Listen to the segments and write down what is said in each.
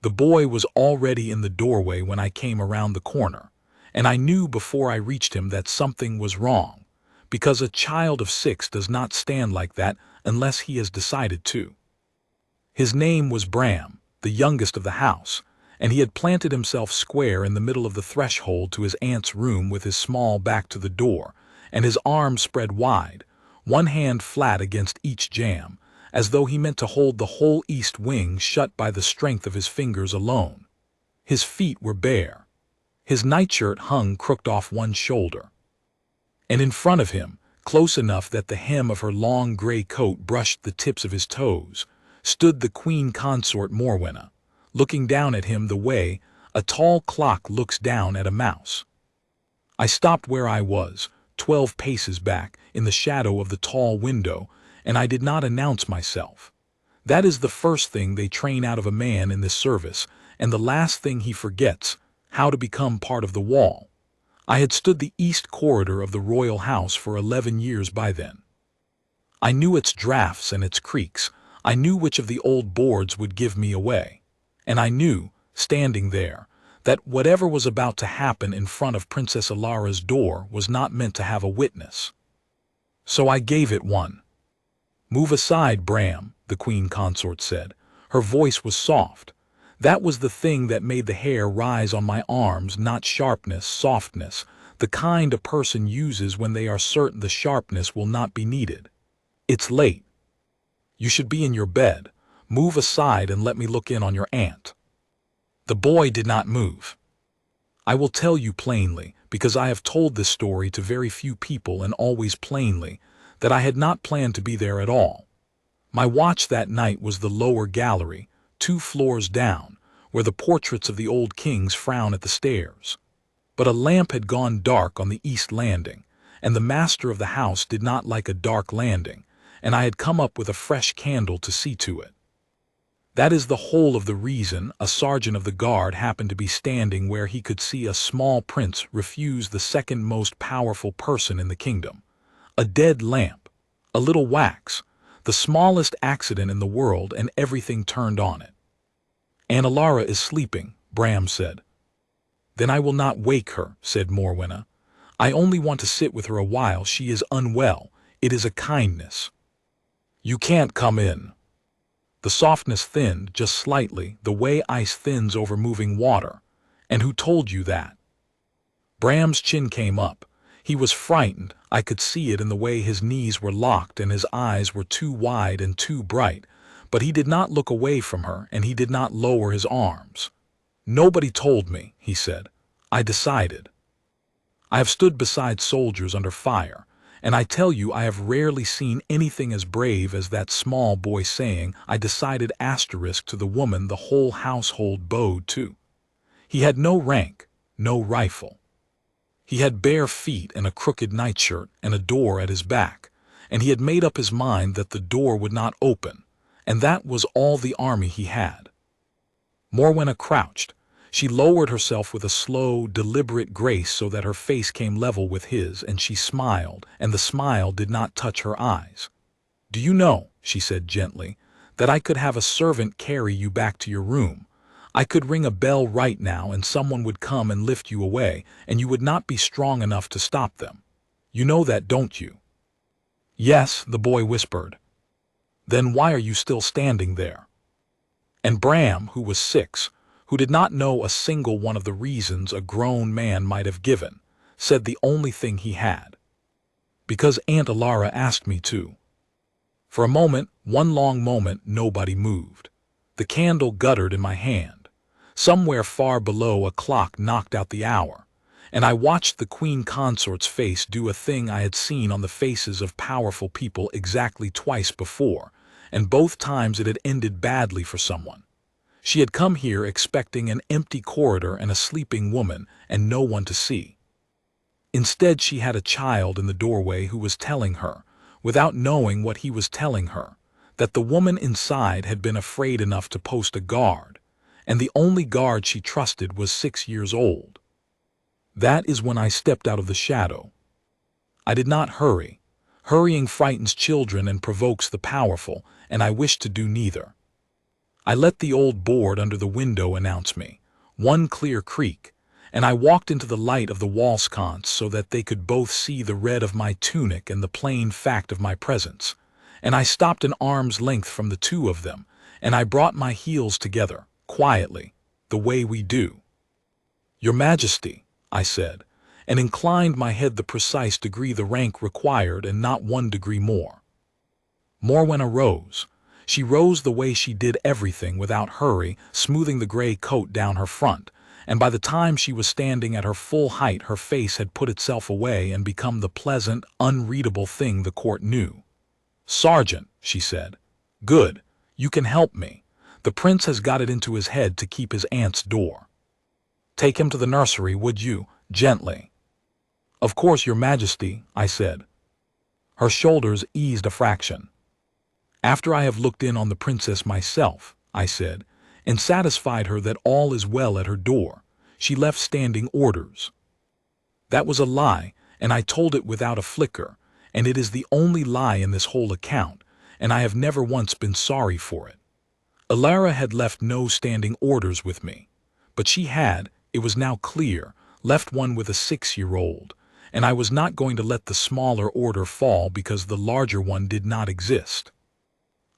The boy was already in the doorway when I came around the corner, and I knew before I reached him that something was wrong, because a child of 6 does not stand like that unless he has decided to. His name was Bram, the youngest of the house, and he had planted himself square in the middle of the threshold to his aunt's room with his small back to the door, and his arms spread wide, one hand flat against each jamb, as though he meant to hold the whole east wing shut by the strength of his fingers alone. His feet were bare. His nightshirt hung crooked off one shoulder. And in front of him, close enough that the hem of her long gray coat brushed the tips of his toes, stood the Queen Consort Morwenna, looking down at him the way a tall clock looks down at a mouse. I stopped where I was, 12 paces back, in the shadow of the tall window, and I did not announce myself. That is the first thing they train out of a man in this service, and the last thing he forgets, how to become part of the wall. I had stood the east corridor of the royal house for 11 years by then. I knew its drafts and its creaks. I knew which of the old boards would give me away. And I knew, standing there, that whatever was about to happen in front of Princess Elara's door was not meant to have a witness. So I gave it one. "Move aside, Bram," the Queen Consort said. Her voice was soft. That was the thing that made the hair rise on my arms, not sharpness, softness, the kind a person uses when they are certain the sharpness will not be needed. "It's late. You should be in your bed. Move aside and let me look in on your aunt." The boy did not move. I will tell you plainly, because I have told this story to very few people and always plainly, that I had not planned to be there at all. My watch that night was the lower gallery, 2 floors down, where the portraits of the old kings frown at the stairs. But a lamp had gone dark on the east landing, and the master of the house did not like a dark landing, and I had come up with a fresh candle to see to it. That is the whole of the reason a sergeant of the guard happened to be standing where he could see a small prince refuse the second most powerful person in the kingdom. A dead lamp, a little wax, the smallest accident in the world, and everything turned on it. "Aunt Elara is sleeping," Bram said. "Then I will not wake her," said Morwenna. "I only want to sit with her a while. She is unwell. It is a kindness." "You can't come in." The softness thinned just slightly, the way ice thins over moving water. "And who told you that?" Bram's chin came up. He was frightened. I could see it in the way his knees were locked and his eyes were too wide and too bright, but he did not look away from her and he did not lower his arms. "Nobody told me," he said. "I decided. I have stood beside soldiers under fire, and I tell you I have rarely seen anything as brave as that small boy saying, 'I decided' to the woman the whole household bowed to. He had no rank, no rifle. He had bare feet and a crooked nightshirt and a door at his back, and he had made up his mind that the door would not open, and that was all the army he had." Morwenna crouched. She lowered herself with a slow, deliberate grace so that her face came level with his, and she smiled, and the smile did not touch her eyes. "Do you know," she said gently, "that I could have a servant carry you back to your room? I could ring a bell right now and someone would come and lift you away, and you would not be strong enough to stop them. You know that, don't you?" "Yes," the boy whispered. "Then why are you still standing there?" And Bram, who was 6, who did not know a single one of the reasons a grown man might have given, said the only thing he had. "Because Aunt Elara asked me to." For a moment, one long moment, nobody moved. The candle guttered in my hand. Somewhere far below a clock knocked out the hour, and I watched the Queen Consort's face do a thing I had seen on the faces of powerful people exactly twice before, and both times it had ended badly for someone. She had come here expecting an empty corridor and a sleeping woman and no one to see. Instead, she had a child in the doorway who was telling her, without knowing what he was telling her, that the woman inside had been afraid enough to post a guard, and the only guard she trusted was 6 years old. That is when I stepped out of the shadow. I did not hurry. Hurrying frightens children and provokes the powerful, and I wished to do neither. I let the old board under the window announce me, one clear creak, and I walked into the light of the wall sconce so that they could both see the red of my tunic and the plain fact of my presence. And I stopped an arm's length from the two of them, and I brought my heels together, quietly, the way we do. "Your Majesty," I said, and inclined my head the precise degree the rank required and not 1 degree more. Morwenna rose. She rose the way she did everything without hurry, smoothing the gray coat down her front, and by the time she was standing at her full height her face had put itself away and become the pleasant, unreadable thing the court knew. "Sergeant," she said. "Good. You can help me. The prince has got it into his head to keep his aunt's door. Take him to the nursery, would you, gently?" "Of course, Your Majesty," I said. Her shoulders eased a fraction. "After I have looked in on the princess myself," I said, and satisfied her that all is well at her door, she left standing orders. That was a lie, and I told it without a flicker, and it is the only lie in this whole account, and I have never once been sorry for it. Elara had left no standing orders with me, but she had, it was now clear, left one with a 6-year-old, and I was not going to let the smaller order fall because the larger one did not exist.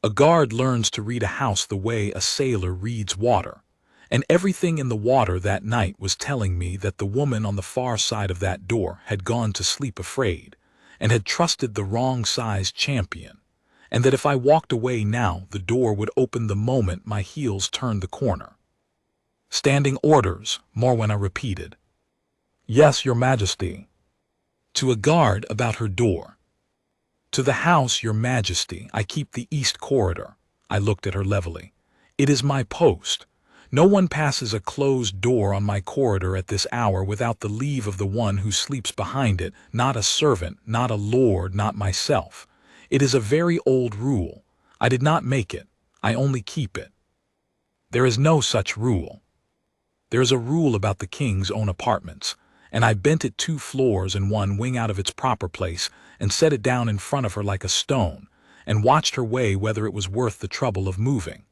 A guard learns to read a house the way a sailor reads water, and everything in the water that night was telling me that the woman on the far side of that door had gone to sleep afraid, and had trusted the wrong-sized champion, and that if I walked away now the door would open the moment my heels turned the corner. "Standing orders," Morwenna repeated. "Yes, Your Majesty." "To a guard about her door." "To the house, Your Majesty. I keep the east corridor." I looked at her levelly. "It is my post. No one passes a closed door on my corridor at this hour without the leave of the one who sleeps behind it, not a servant, not a lord, not myself. It is a very old rule. I did not make it. I only keep it." "There is no such rule." "There is a rule about the king's own apartments, and I bent it 2 floors and 1 wing out of its proper place and set it down in front of her like a stone, and watched her weigh whether it was worth the trouble of moving.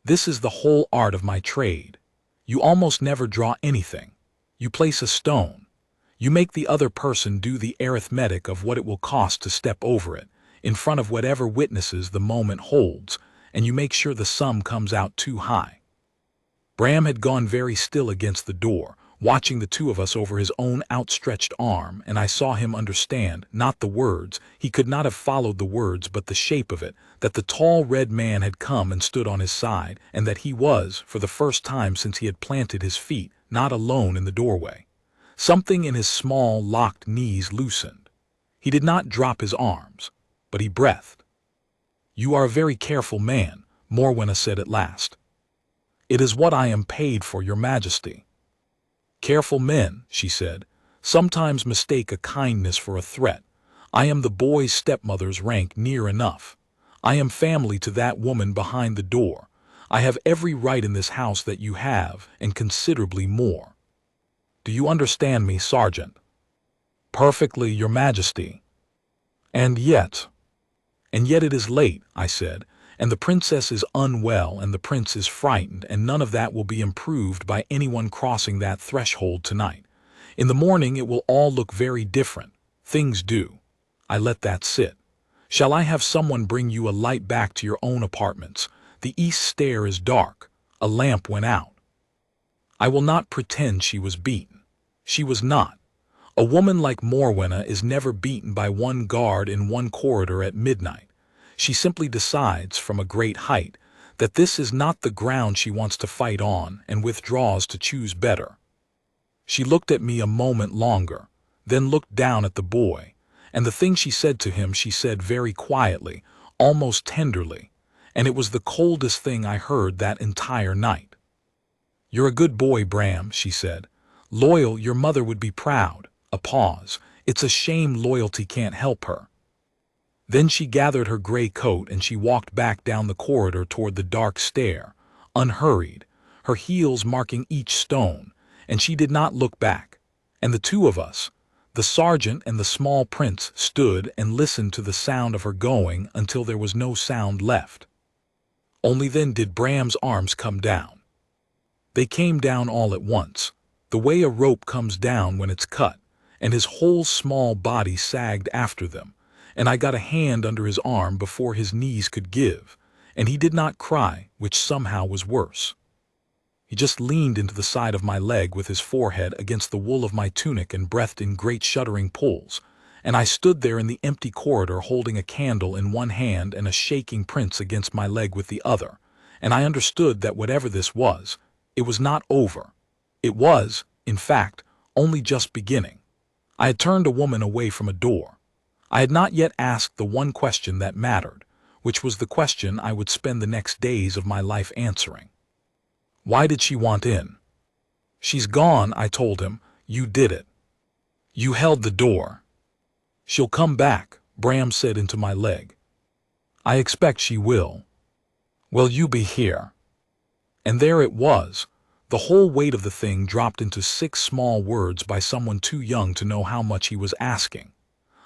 This is the whole art of my trade. You almost never draw anything. You place a stone. You make the other person do the arithmetic of what it will cost to step over it, in front of whatever witnesses the moment holds, and you make sure the sum comes out too high." Bram had gone very still against the door, watching the two of us over his own outstretched arm, and I saw him understand, not the words, he could not have followed the words, but the shape of it, that the tall red man had come and stood on his side, and that he was, for the first time since he had planted his feet, not alone in the doorway. Something in his small, locked knees loosened. He did not drop his arms, but he breathed. "You are a very careful man," Morwenna said at last. "It is what I am paid for, Your Majesty." "Careful men," she said, "sometimes mistake a kindness for a threat. I am the boy's stepmother's rank near enough. I am family to that woman behind the door. I have every right in this house that you have, and considerably more. Do you understand me, Sergeant?" "Perfectly, Your Majesty." "And yet it is late," I said, "and the princess is unwell and the prince is frightened, and none of that will be improved by anyone crossing that threshold tonight. In the morning it will all look very different. Things do. I let that sit. Shall I have someone bring you a light back to your own apartments? The east stair is dark. A lamp went out." I will not pretend she was beaten. She was not. A woman like Morwenna is never beaten by one guard in one corridor at midnight. She simply decides, from a great height, that this is not the ground she wants to fight on, and withdraws to choose better. She looked at me a moment longer, then looked down at the boy, and the thing she said to him she said very quietly, almost tenderly, and it was the coldest thing I heard that entire night. "You're a good boy, Bram," she said. "Loyal, your mother would be proud." A pause. "It's a shame loyalty can't help her." Then she gathered her gray coat and she walked back down the corridor toward the dark stair, unhurried, her heels marking each stone, and she did not look back. And the two of us, the sergeant and the small prince, stood and listened to the sound of her going until there was no sound left. Only then did Bram's arms come down. They came down all at once, the way a rope comes down when it's cut, and his whole small body sagged after them, and I got a hand under his arm before his knees could give, and he did not cry, which somehow was worse. He just leaned into the side of my leg with his forehead against the wool of my tunic and breathed in great shuddering pulls, and I stood there in the empty corridor holding a candle in one hand and a shaking prince against my leg with the other, and I understood that whatever this was, it was not over. It was, in fact, only just beginning. I had turned a woman away from a door. I had not yet asked the one question that mattered, which was the question I would spend the next days of my life answering. Why did she want in? She's gone, I told him. You did it. You held the door. She'll come back, Bram said into my leg. I expect she will. Will you be here? And there it was. The whole weight of the thing dropped into 6 small words by someone too young to know how much he was asking.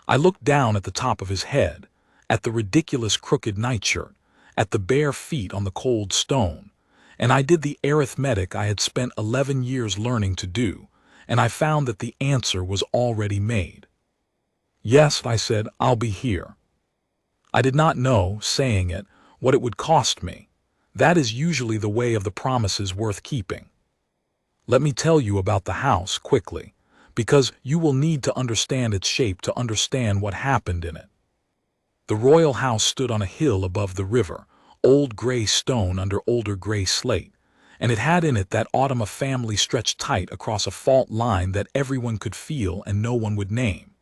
I looked down at the top of his head, at the ridiculous crooked nightshirt, at the bare feet on the cold stone, and I did the arithmetic I had spent 11 years learning to do, and I found that the answer was already made. Yes, I said, I'll be here. I did not know, saying it, what it would cost me. That is usually the way of the promises worth keeping. Let me tell you about the house quickly, because you will need to understand its shape to understand what happened in it. The royal house stood on a hill above the river, old gray stone under older gray slate, and it had in it that autumn a family stretched tight across a fault line that everyone could feel and no one would name.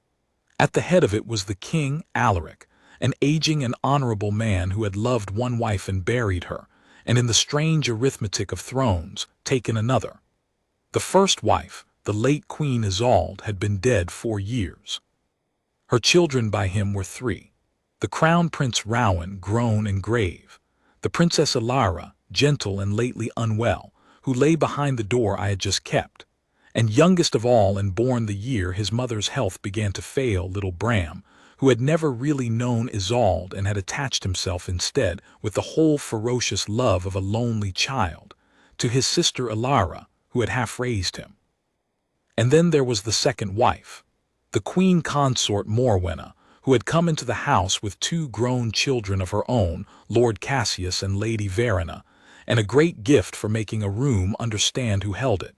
At the head of it was the king, Alaric, an aging and honorable man who had loved one wife and buried her, and in the strange arithmetic of thrones, taken another. The first wife, the late Queen Isolde, had been dead 4 years. Her children by him were 3. The crown Prince Rowan, grown and grave, the Princess Elara, gentle and lately unwell, who lay behind the door I had just kept, and youngest of all and born the year his mother's health began to fail, little Bram, who had never really known Isolde and had attached himself instead, with the whole ferocious love of a lonely child, to his sister Elara, who had half raised him. And then there was the second wife, the Queen Consort Morwenna, who had come into the house with 2 grown children of her own, Lord Cassius and Lady Verena, and a great gift for making a room understand who held it.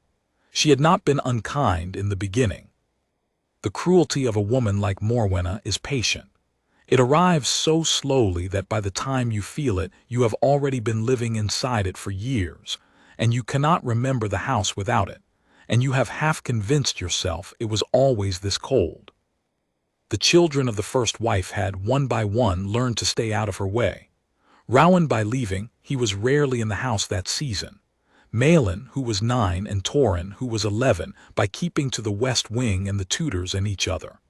She had not been unkind in the beginning. The cruelty of a woman like Morwenna is patient. It arrives so slowly that by the time you feel it, you have already been living inside it for years, and you cannot remember the house without it, and you have half convinced yourself it was always this cold. The children of the first wife had, one by one, learned to stay out of her way. Rowan by leaving, he was rarely in the house that season. Malin, who was 9, and Torin, who was 11, by keeping to the west wing and the tutors and each other.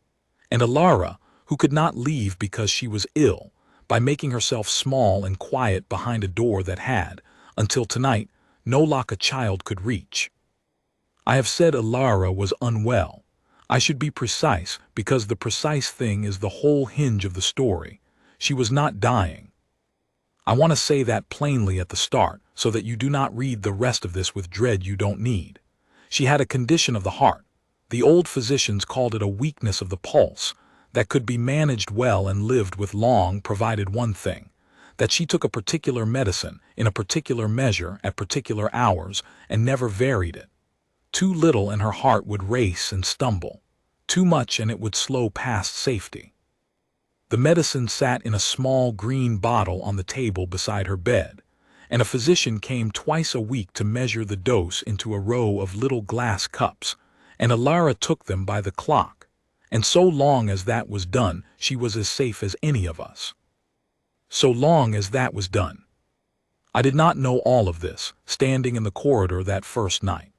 And Elara, who could not leave because she was ill, by making herself small and quiet behind a door that had, until tonight, no lock a child could reach. I have said Elara was unwell. I should be precise, because the precise thing is the whole hinge of the story. She was not dying. I want to say that plainly at the start, so that you do not read the rest of this with dread you don't need. She had a condition of the heart. The old physicians called it a weakness of the pulse, that could be managed well and lived with long, provided one thing, that she took a particular medicine, in a particular measure, at particular hours, and never varied it. Too little and her heart would race and stumble. Too much and it would slow past safety. The medicine sat in a small green bottle on the table beside her bed, and a physician came twice a week to measure the dose into a row of little glass cups, and Elara took them by the clock, and so long as that was done, she was as safe as any of us. So long as that was done. I did not know all of this, standing in the corridor that first night.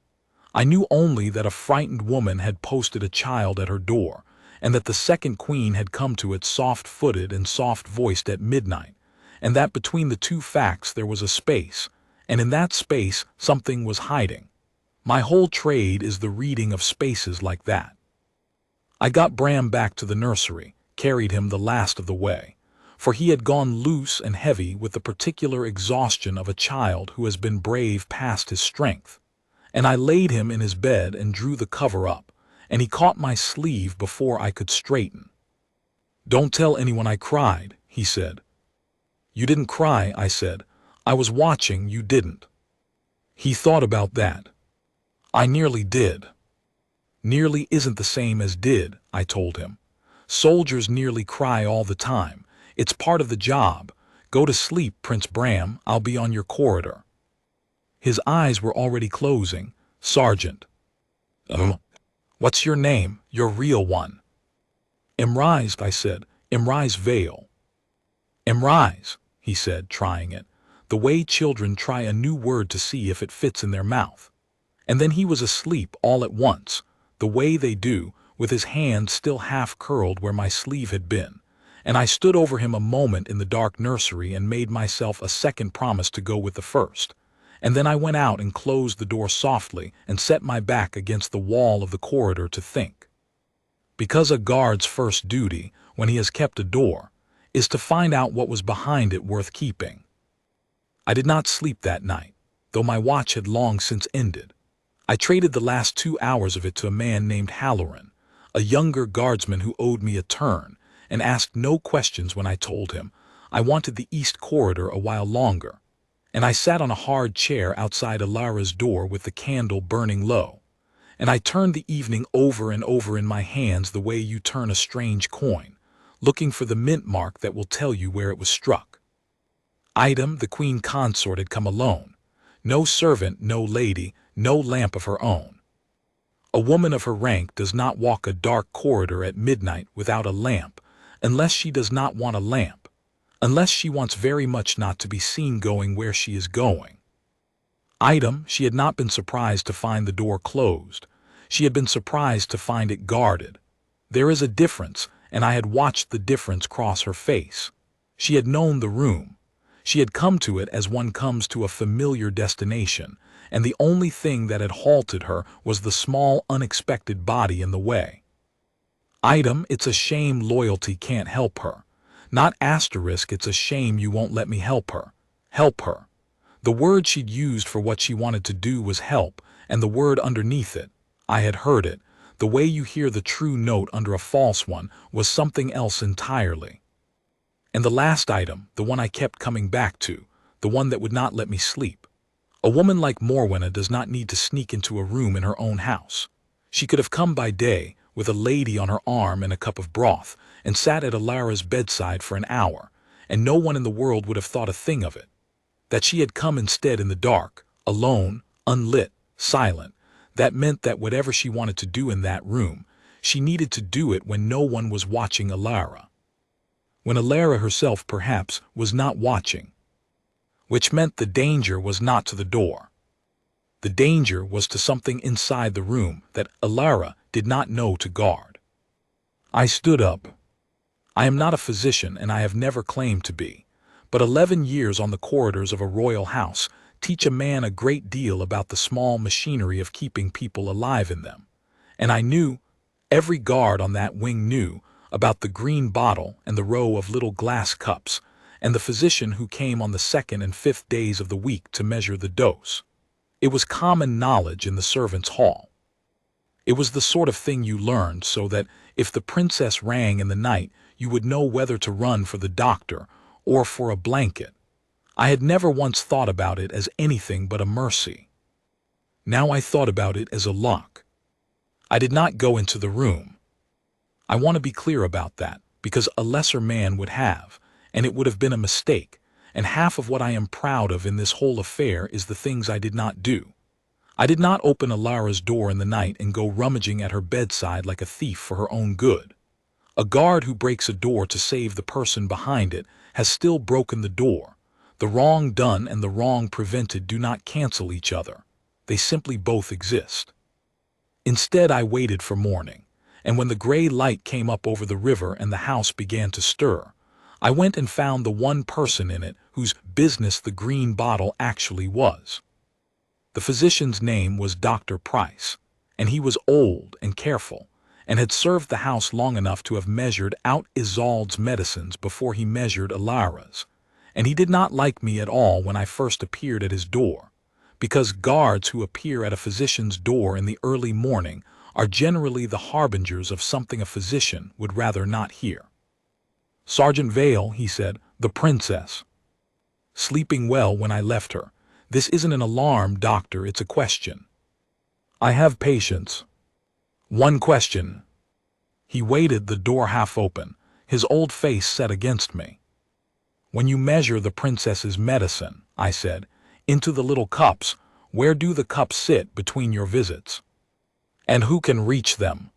I knew only that a frightened woman had posted a child at her door, and that the second queen had come to it soft-footed and soft-voiced at midnight, and that between the 2 facts there was a space, and in that space something was hiding. My whole trade is the reading of spaces like that. I got Bram back to the nursery, carried him the last of the way. for he had gone loose and heavy with the particular exhaustion of a child who has been brave past his strength. And I laid him in his bed and drew the cover up, and he caught my sleeve before I could straighten. "Don't tell anyone I cried," he said. "You didn't cry," I said. "I was watching you didn't." He thought about that. "I nearly did." "Nearly isn't the same as did," I told him. "Soldiers nearly cry all the time. It's part of the job. Go to sleep, Prince Bram. I'll be on your corridor." His eyes were already closing. "Sergeant." "What's your name, your real one?" "Emrys," I said. "Emrys Vale." "Emrys," he said, trying it, the way children try a new word to see if it fits in their mouth. And then he was asleep all at once, the way they do, with his hand still half curled where my sleeve had been. And I stood over him a moment in the dark nursery and made myself a second promise to go with the first. And then I went out and closed the door softly and set my back against the wall of the corridor to think. Because a guard's first duty, when he has kept a door, is to find out what was behind it worth keeping. I did not sleep that night, though my watch had long since ended. I traded the last 2 hours of it to a man named Halloran, a younger guardsman who owed me a turn, and asked no questions when I told him I wanted the east corridor a while longer. And I sat on a hard chair outside Elara's door with the candle burning low, and I turned the evening over and over in my hands the way you turn a strange coin, looking for the mint mark that will tell you where it was struck. Item, the Queen Consort had come alone. No servant, no lady, no lamp of her own. A woman of her rank does not walk a dark corridor at midnight without a lamp, unless she does not want a lamp, unless she wants very much not to be seen going where she is going. Item, she had not been surprised to find the door closed. She had been surprised to find it guarded. There is a difference, and I had watched the difference cross her face. She had known the room. She had come to it as one comes to a familiar destination, and the only thing that had halted her was the small, unexpected body in the way. Item, it's a shame loyalty can't help her. Not asterisk, it's a shame you won't let me help her. Help her. The word she'd used for what she wanted to do was help, and the word underneath it, I had heard it, the way you hear the true note under a false one, was something else entirely. And the last item, the one I kept coming back to, the one that would not let me sleep. A woman like Morwenna does not need to sneak into a room in her own house. She could have come by day, with a lady on her arm and a cup of broth, and sat at Elara's bedside for an hour, and no one in the world would have thought a thing of it. That she had come instead in the dark, alone, unlit, silent, that meant that whatever she wanted to do in that room, she needed to do it when no one was watching Elara. When Elara herself, perhaps, was not watching. Which meant the danger was not to the door. The danger was to something inside the room that Elara did not know to guard. I stood up. I am not a physician, and I have never claimed to be, but 11 years on the corridors of a royal house teach a man a great deal about the small machinery of keeping people alive in them. And I knew, every guard on that wing knew, about the green bottle and the row of little glass cups, and the physician who came on the 2nd and 5th days of the week to measure the dose. It was common knowledge in the servants' hall. It was the sort of thing you learned so that if the princess rang in the night, you would know whether to run for the doctor or for a blanket. I had never once thought about it as anything but a mercy. Now I thought about it as a lock. I did not go into the room. I want to be clear about that, because a lesser man would have, and it would have been a mistake, and half of what I am proud of in this whole affair is the things I did not do. I did not open Elara's door in the night and go rummaging at her bedside like a thief for her own good. A guard who breaks a door to save the person behind it has still broken the door. The wrong done and the wrong prevented do not cancel each other. They simply both exist. Instead, I waited for morning, and when the gray light came up over the river and the house began to stir, I went and found the one person in it whose business the green bottle actually was. The physician's name was Dr. Price, and he was old and careful, and had served the house long enough to have measured out Isolde's medicines before he measured Elara's. And he did not like me at all when I first appeared at his door, because guards who appear at a physician's door in the early morning are generally the harbingers of something a physician would rather not hear. "Sergeant Vale," he said, "the princess." "Sleeping well when I left her. This isn't an alarm, doctor, it's a question." "I have patience." "One question." He waited, the door half open, his old face set against me. "When you measure the princess's medicine," I said, "into the little cups, where do the cups sit between your visits? And who can reach them?"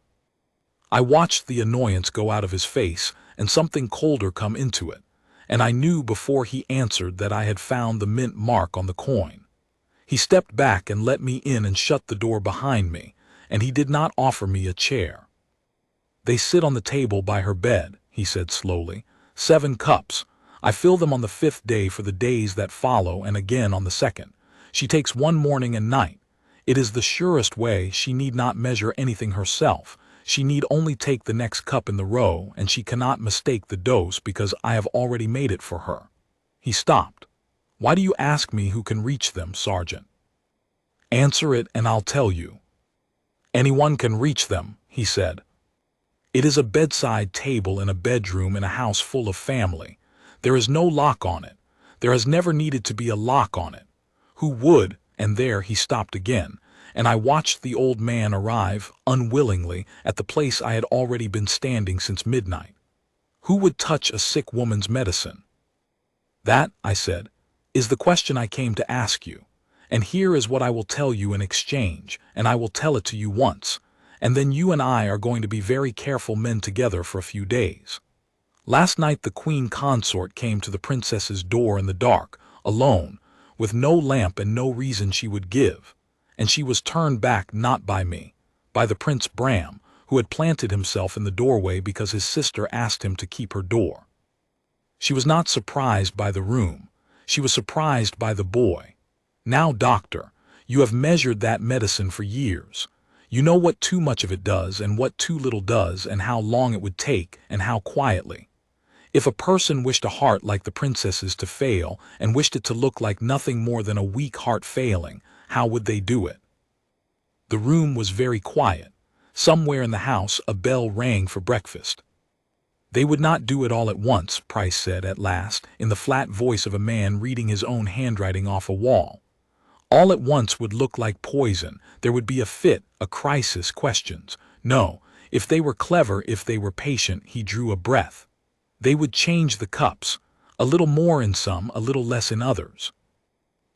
I watched the annoyance go out of his face and something colder come into it, and I knew before he answered that I had found the mint mark on the coin. He stepped back and let me in and shut the door behind me, and he did not offer me a chair. "They sit on the table by her bed," he said slowly. "7 cups. I fill them on the 5th day for the days that follow and again on the 2nd. She takes one morning and night. It is the surest way. She need not measure anything herself. She need only take the next cup in the row, and she cannot mistake the dose because I have already made it for her." He stopped. "Why do you ask me who can reach them, Sergeant?" "Answer it and I'll tell you." "Anyone can reach them," he said. "It is a bedside table in a bedroom in a house full of family. There is no lock on it. There has never needed to be a lock on it. Who would—" and there he stopped again, and I watched the old man arrive, unwillingly, at the place I had already been standing since midnight. "Who would touch a sick woman's medicine?" "That," I said, "is the question I came to ask you. And here is what I will tell you in exchange, and I will tell it to you once, and then you and I are going to be very careful men together for a few days. Last night the Queen Consort came to the princess's door in the dark, alone, with no lamp and no reason she would give, and she was turned back not by me, by the Prince Bram, who had planted himself in the doorway because his sister asked him to keep her door. She was not surprised by the room. She was surprised by the boy. Now, doctor, you have measured that medicine for years. You know what too much of it does and what too little does and how long it would take and how quietly. If a person wished a heart like the princess's to fail and wished it to look like nothing more than a weak heart failing, how would they do it?" The room was very quiet. Somewhere in the house a bell rang for breakfast. "They would not do it all at once," Price said at last, in the flat voice of a man reading his own handwriting off a wall. "All at once would look like poison. There would be a fit, a crisis, questions. No, if they were clever, if they were patient," he drew a breath. "They would change the cups, a little more in some, a little less in others.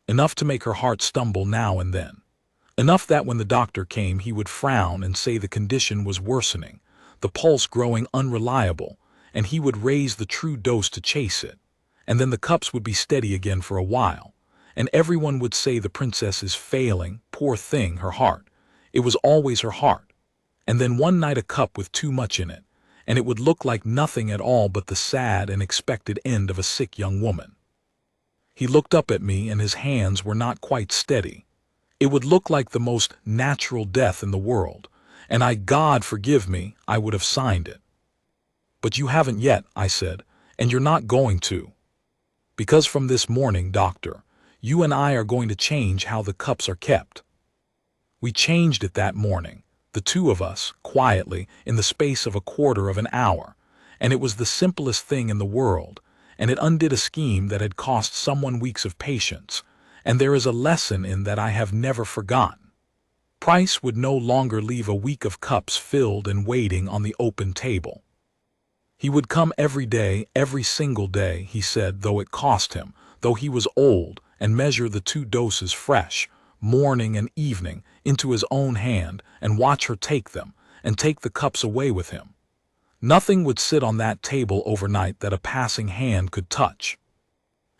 Enough to make her heart stumble now and then. Enough that when the doctor came he would frown and say the condition was worsening, the pulse growing unreliable, and he would raise the true dose to chase it. And then the cups would be steady again for a while, and everyone would say the princess is failing, poor thing, her heart. It was always her heart. And then one night a cup with too much in it, and it would look like nothing at all but the sad and expected end of a sick young woman." He looked up at me and his hands were not quite steady. "It would look like the most natural death in the world, and God forgive me, I would have signed it." "But you haven't yet," I said, "and you're not going to. Because from this morning, doctor, you and I are going to change how the cups are kept." We changed it that morning, the two of us, quietly, in the space of a quarter of an hour, and it was the simplest thing in the world, and it undid a scheme that had cost someone weeks of patience, and there is a lesson in that I have never forgotten. Price would no longer leave a week of cups filled and waiting on the open table. He would come every day, every single day, he said, though it cost him, though he was old, and measure the 2 doses fresh, morning and evening, into his own hand, and watch her take them, and take the cups away with him. Nothing would sit on that table overnight that a passing hand could touch.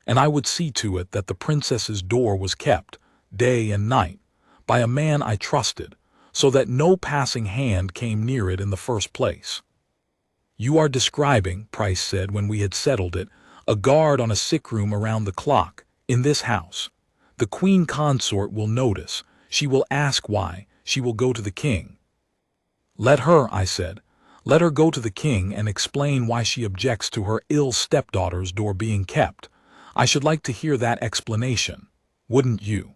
And I would see to it that the princess's door was kept, day and night, by a man I trusted, so that no passing hand came near it in the first place. "You are describing," Price said when we had settled it, "a guard on a sickroom around the clock, in this house. The Queen Consort will notice. She will ask why. She will go to the king." Let her, I said. Let her go to the king and explain why she objects to her ill stepdaughter's door being kept. I should like to hear that explanation. Wouldn't you?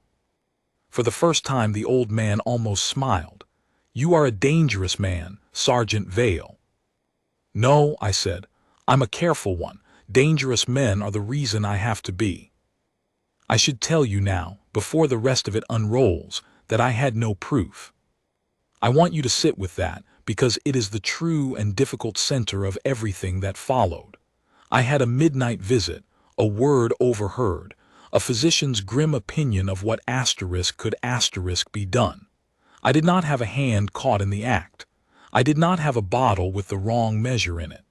For the first time the old man almost smiled. You are a dangerous man, Sergeant Vale. No, I said. I'm a careful one. Dangerous men are the reason I have to be. I should tell you now, before the rest of it unrolls, that I had no proof. I want you to sit with that, because it is the true and difficult center of everything that followed. I had a midnight visit, a word overheard, a physician's grim opinion of what could be done. I did not have a hand caught in the act. I did not have a bottle with the wrong measure in it.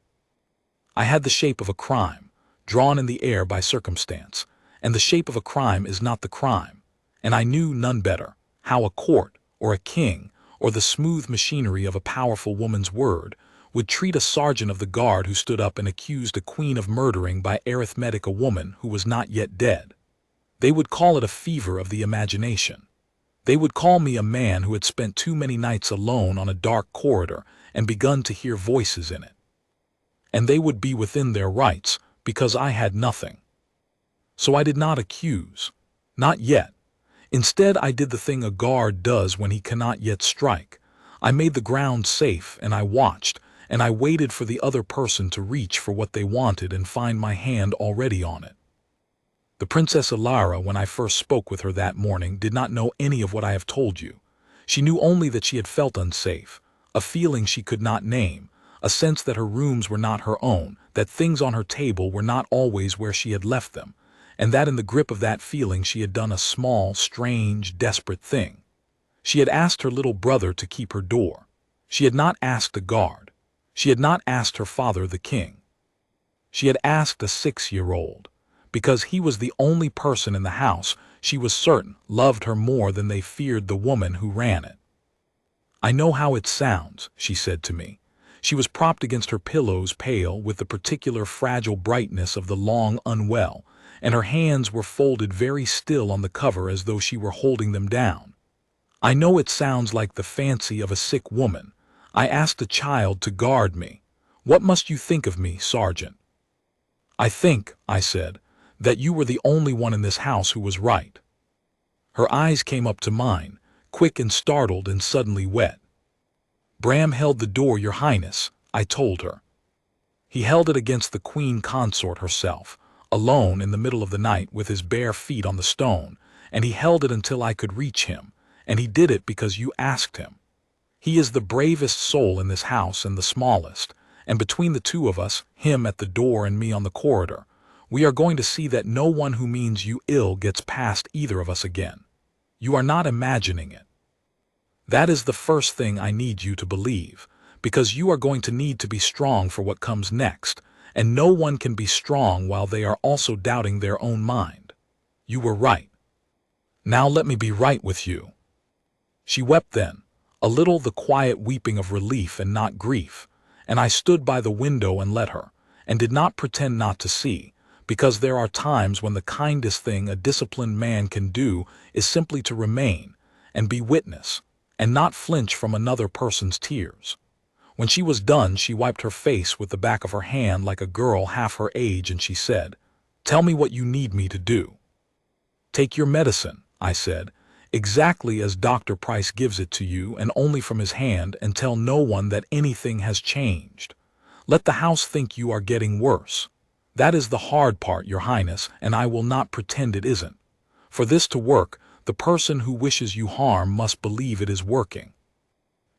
I had the shape of a crime, drawn in the air by circumstance, and the shape of a crime is not the crime, and I knew none better how a court, or a king, or the smooth machinery of a powerful woman's word would treat a sergeant of the guard who stood up and accused a queen of murdering by arithmetic a woman who was not yet dead. They would call it a fever of the imagination. They would call me a man who had spent too many nights alone on a dark corridor and begun to hear voices in it. And they would be within their rights, because I had nothing. So I did not accuse. Not yet. Instead, I did the thing a guard does when he cannot yet strike. I made the ground safe, and I watched, and I waited for the other person to reach for what they wanted and find my hand already on it. The Princess Elara, when I first spoke with her that morning, did not know any of what I have told you. She knew only that she had felt unsafe, a feeling she could not name, a sense that her rooms were not her own, that things on her table were not always where she had left them, and that in the grip of that feeling she had done a small, strange, desperate thing. She had asked her little brother to keep her door. She had not asked a guard. She had not asked her father, the king. She had asked a 6-year-old, because he was the only person in the house she was certain loved her more than they feared the woman who ran it. I know how it sounds, she said to me. She was propped against her pillows, pale, with the particular fragile brightness of the long unwell, and her hands were folded very still on the cover as though she were holding them down. I know it sounds like the fancy of a sick woman. I asked a child to guard me. What must you think of me, Sergeant? I think, I said, that you were the only one in this house who was right. Her eyes came up to mine, quick and startled and suddenly wet. Bram held the door, Your Highness, I told her. He held it against the Queen Consort herself, alone in the middle of the night with his bare feet on the stone, and he held it until I could reach him, and he did it because you asked him. He is the bravest soul in this house and the smallest, and between the two of us, him at the door and me on the corridor, we are going to see that no one who means you ill gets past either of us again. You are not imagining it. That is the first thing I need you to believe, because you are going to need to be strong for what comes next, and no one can be strong while they are also doubting their own mind. You were right. Now let me be right with you. She wept then, a little the quiet weeping of relief and not grief, and I stood by the window and let her, and did not pretend not to see, because there are times when the kindest thing a disciplined man can do is simply to remain, and be witness, and not flinch from another person's tears. When she was done, she wiped her face with the back of her hand like a girl half her age, and she said, Tell me what you need me to do. Take your medicine, I said, exactly as Dr. Price gives it to you and only from his hand, and tell no one that anything has changed. Let the house think you are getting worse. That is the hard part, Your Highness, and I will not pretend it isn't. For this to work, the person who wishes you harm must believe it is working.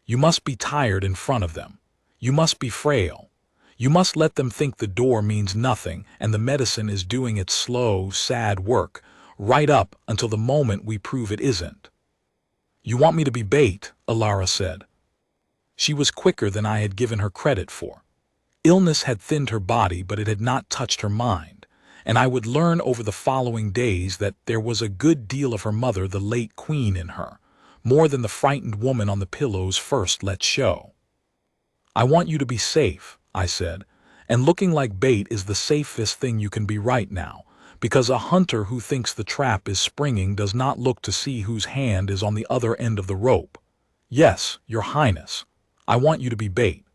You must be tired in front of them. You must be frail. You must let them think the door means nothing and the medicine is doing its slow, sad work, right up until the moment we prove it isn't. You want me to be bait, Elara said. She was quicker than I had given her credit for. Illness had thinned her body, but it had not touched her mind, and I would learn over the following days that there was a good deal of her mother, the late queen, in her, more than the frightened woman on the pillows first let show. I want you to be safe, I said, and looking like bait is the safest thing you can be right now, because a hunter who thinks the trap is springing does not look to see whose hand is on the other end of the rope. Yes, Your Highness. I want you to be bait.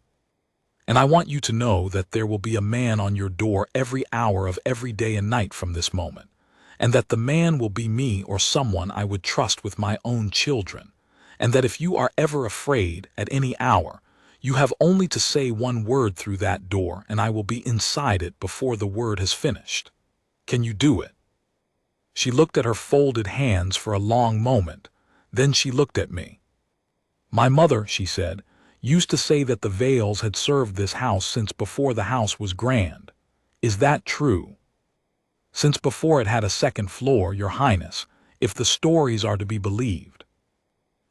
And I want you to know that there will be a man on your door every hour of every day and night from this moment, and that the man will be me or someone I would trust with my own children, and that if you are ever afraid at any hour, you have only to say one word through that door and I will be inside it before the word has finished. Can you do it?" She looked at her folded hands for a long moment. Then she looked at me. "My mother," she said, "used to say that the Vales had served this house since before the house was grand. Is that true?" "Since before it had a second floor, Your Highness, if the stories are to be believed."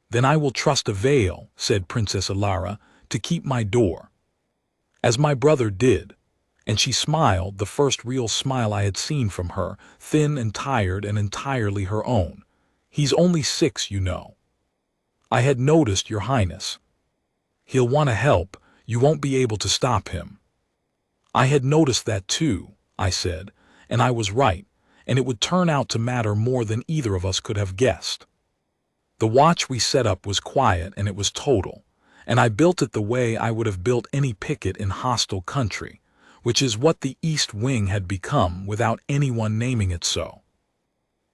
"Then I will trust a Vale," said Princess Elara, "to keep my door." As my brother did, and she smiled, the first real smile I had seen from her, thin and tired and entirely her own. "He's only 6, you know." "I had noticed, Your Highness." "He'll want to help, you won't be able to stop him." "I had noticed that too," I said, "and I was right, and it would turn out to matter more than either of us could have guessed." The watch we set up was quiet and it was total, and I built it the way I would have built any picket in hostile country, which is what the East Wing had become without anyone naming it so.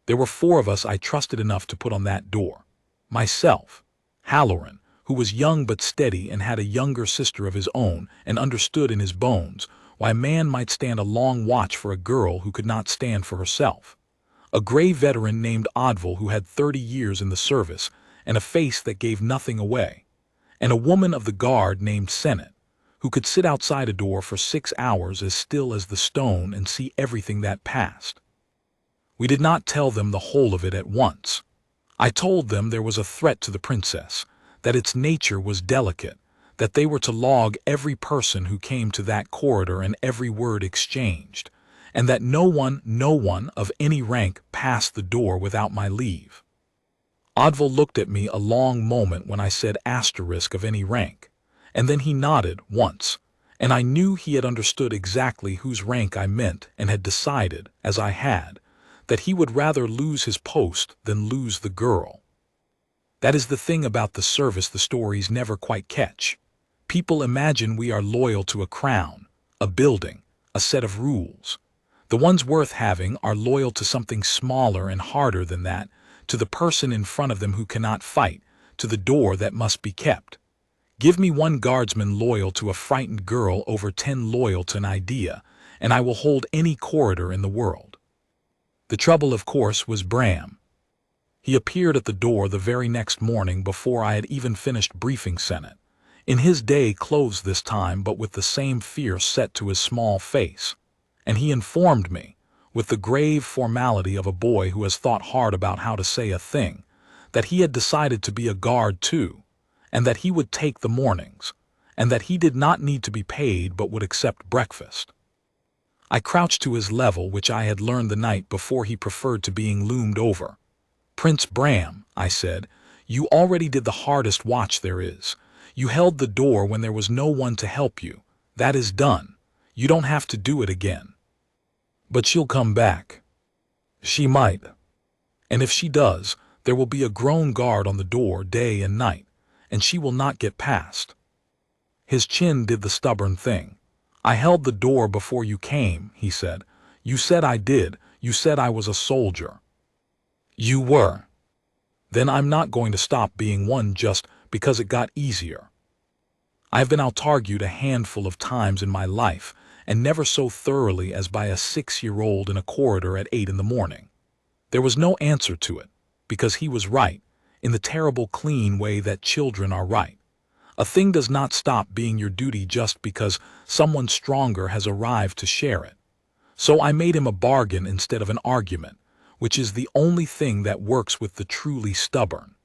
There were 4 of us I trusted enough to put on that door. Myself, Halloran, who was young but steady and had a younger sister of his own and understood in his bones why a man might stand a long watch for a girl who could not stand for herself. A gray veteran named Odvil who had 30 years in the service and a face that gave nothing away, and a woman of the guard named Sennet, who could sit outside a door for 6 hours as still as the stone and see everything that passed. We did not tell them the whole of it at once. I told them there was a threat to the princess, that its nature was delicate, that they were to log every person who came to that corridor and every word exchanged, and that no one of any rank passed the door without my leave. Odvil looked at me a long moment when I said asterisk of any rank, and then he nodded once, and I knew he had understood exactly whose rank I meant and had decided, as I had, that he would rather lose his post than lose the girl. That is the thing about the service the stories never quite catch. People imagine we are loyal to a crown, a building, a set of rules. The ones worth having are loyal to something smaller and harder than that, to the person in front of them who cannot fight, to the door that must be kept. Give me 1 guardsman loyal to a frightened girl over 10 loyal to an idea, and I will hold any corridor in the world. The trouble, of course, was Bram. He appeared at the door the very next morning before I had even finished briefing Sennet, in his day clothes this time but with the same fear set to his small face, and he informed me, with the grave formality of a boy who has thought hard about how to say a thing, that he had decided to be a guard too, and that he would take the mornings, and that he did not need to be paid but would accept breakfast. I crouched to his level, which I had learned the night before he preferred to being loomed over. "Prince Bram," I said, "you already did the hardest watch there is. You held the door when there was no one to help you. That is done. You don't have to do it again." "But she'll come back." "She might. And if she does, there will be a grown guard on the door day and night, and she will not get past." His chin did the stubborn thing. "I held the door before you came," he said. "You said I did. You said I was a soldier." "You were." "Then I'm not going to stop being one just because it got easier. I have been out-argued a handful of times in my life, and never so thoroughly as by a 6-year-old in a corridor at 8 in the morning. There was no answer to it, because he was right, in the terrible clean way that children are right. A thing does not stop being your duty just because someone stronger has arrived to share it. So I made him a bargain instead of an argument, which is the only thing that works with the truly stubborn.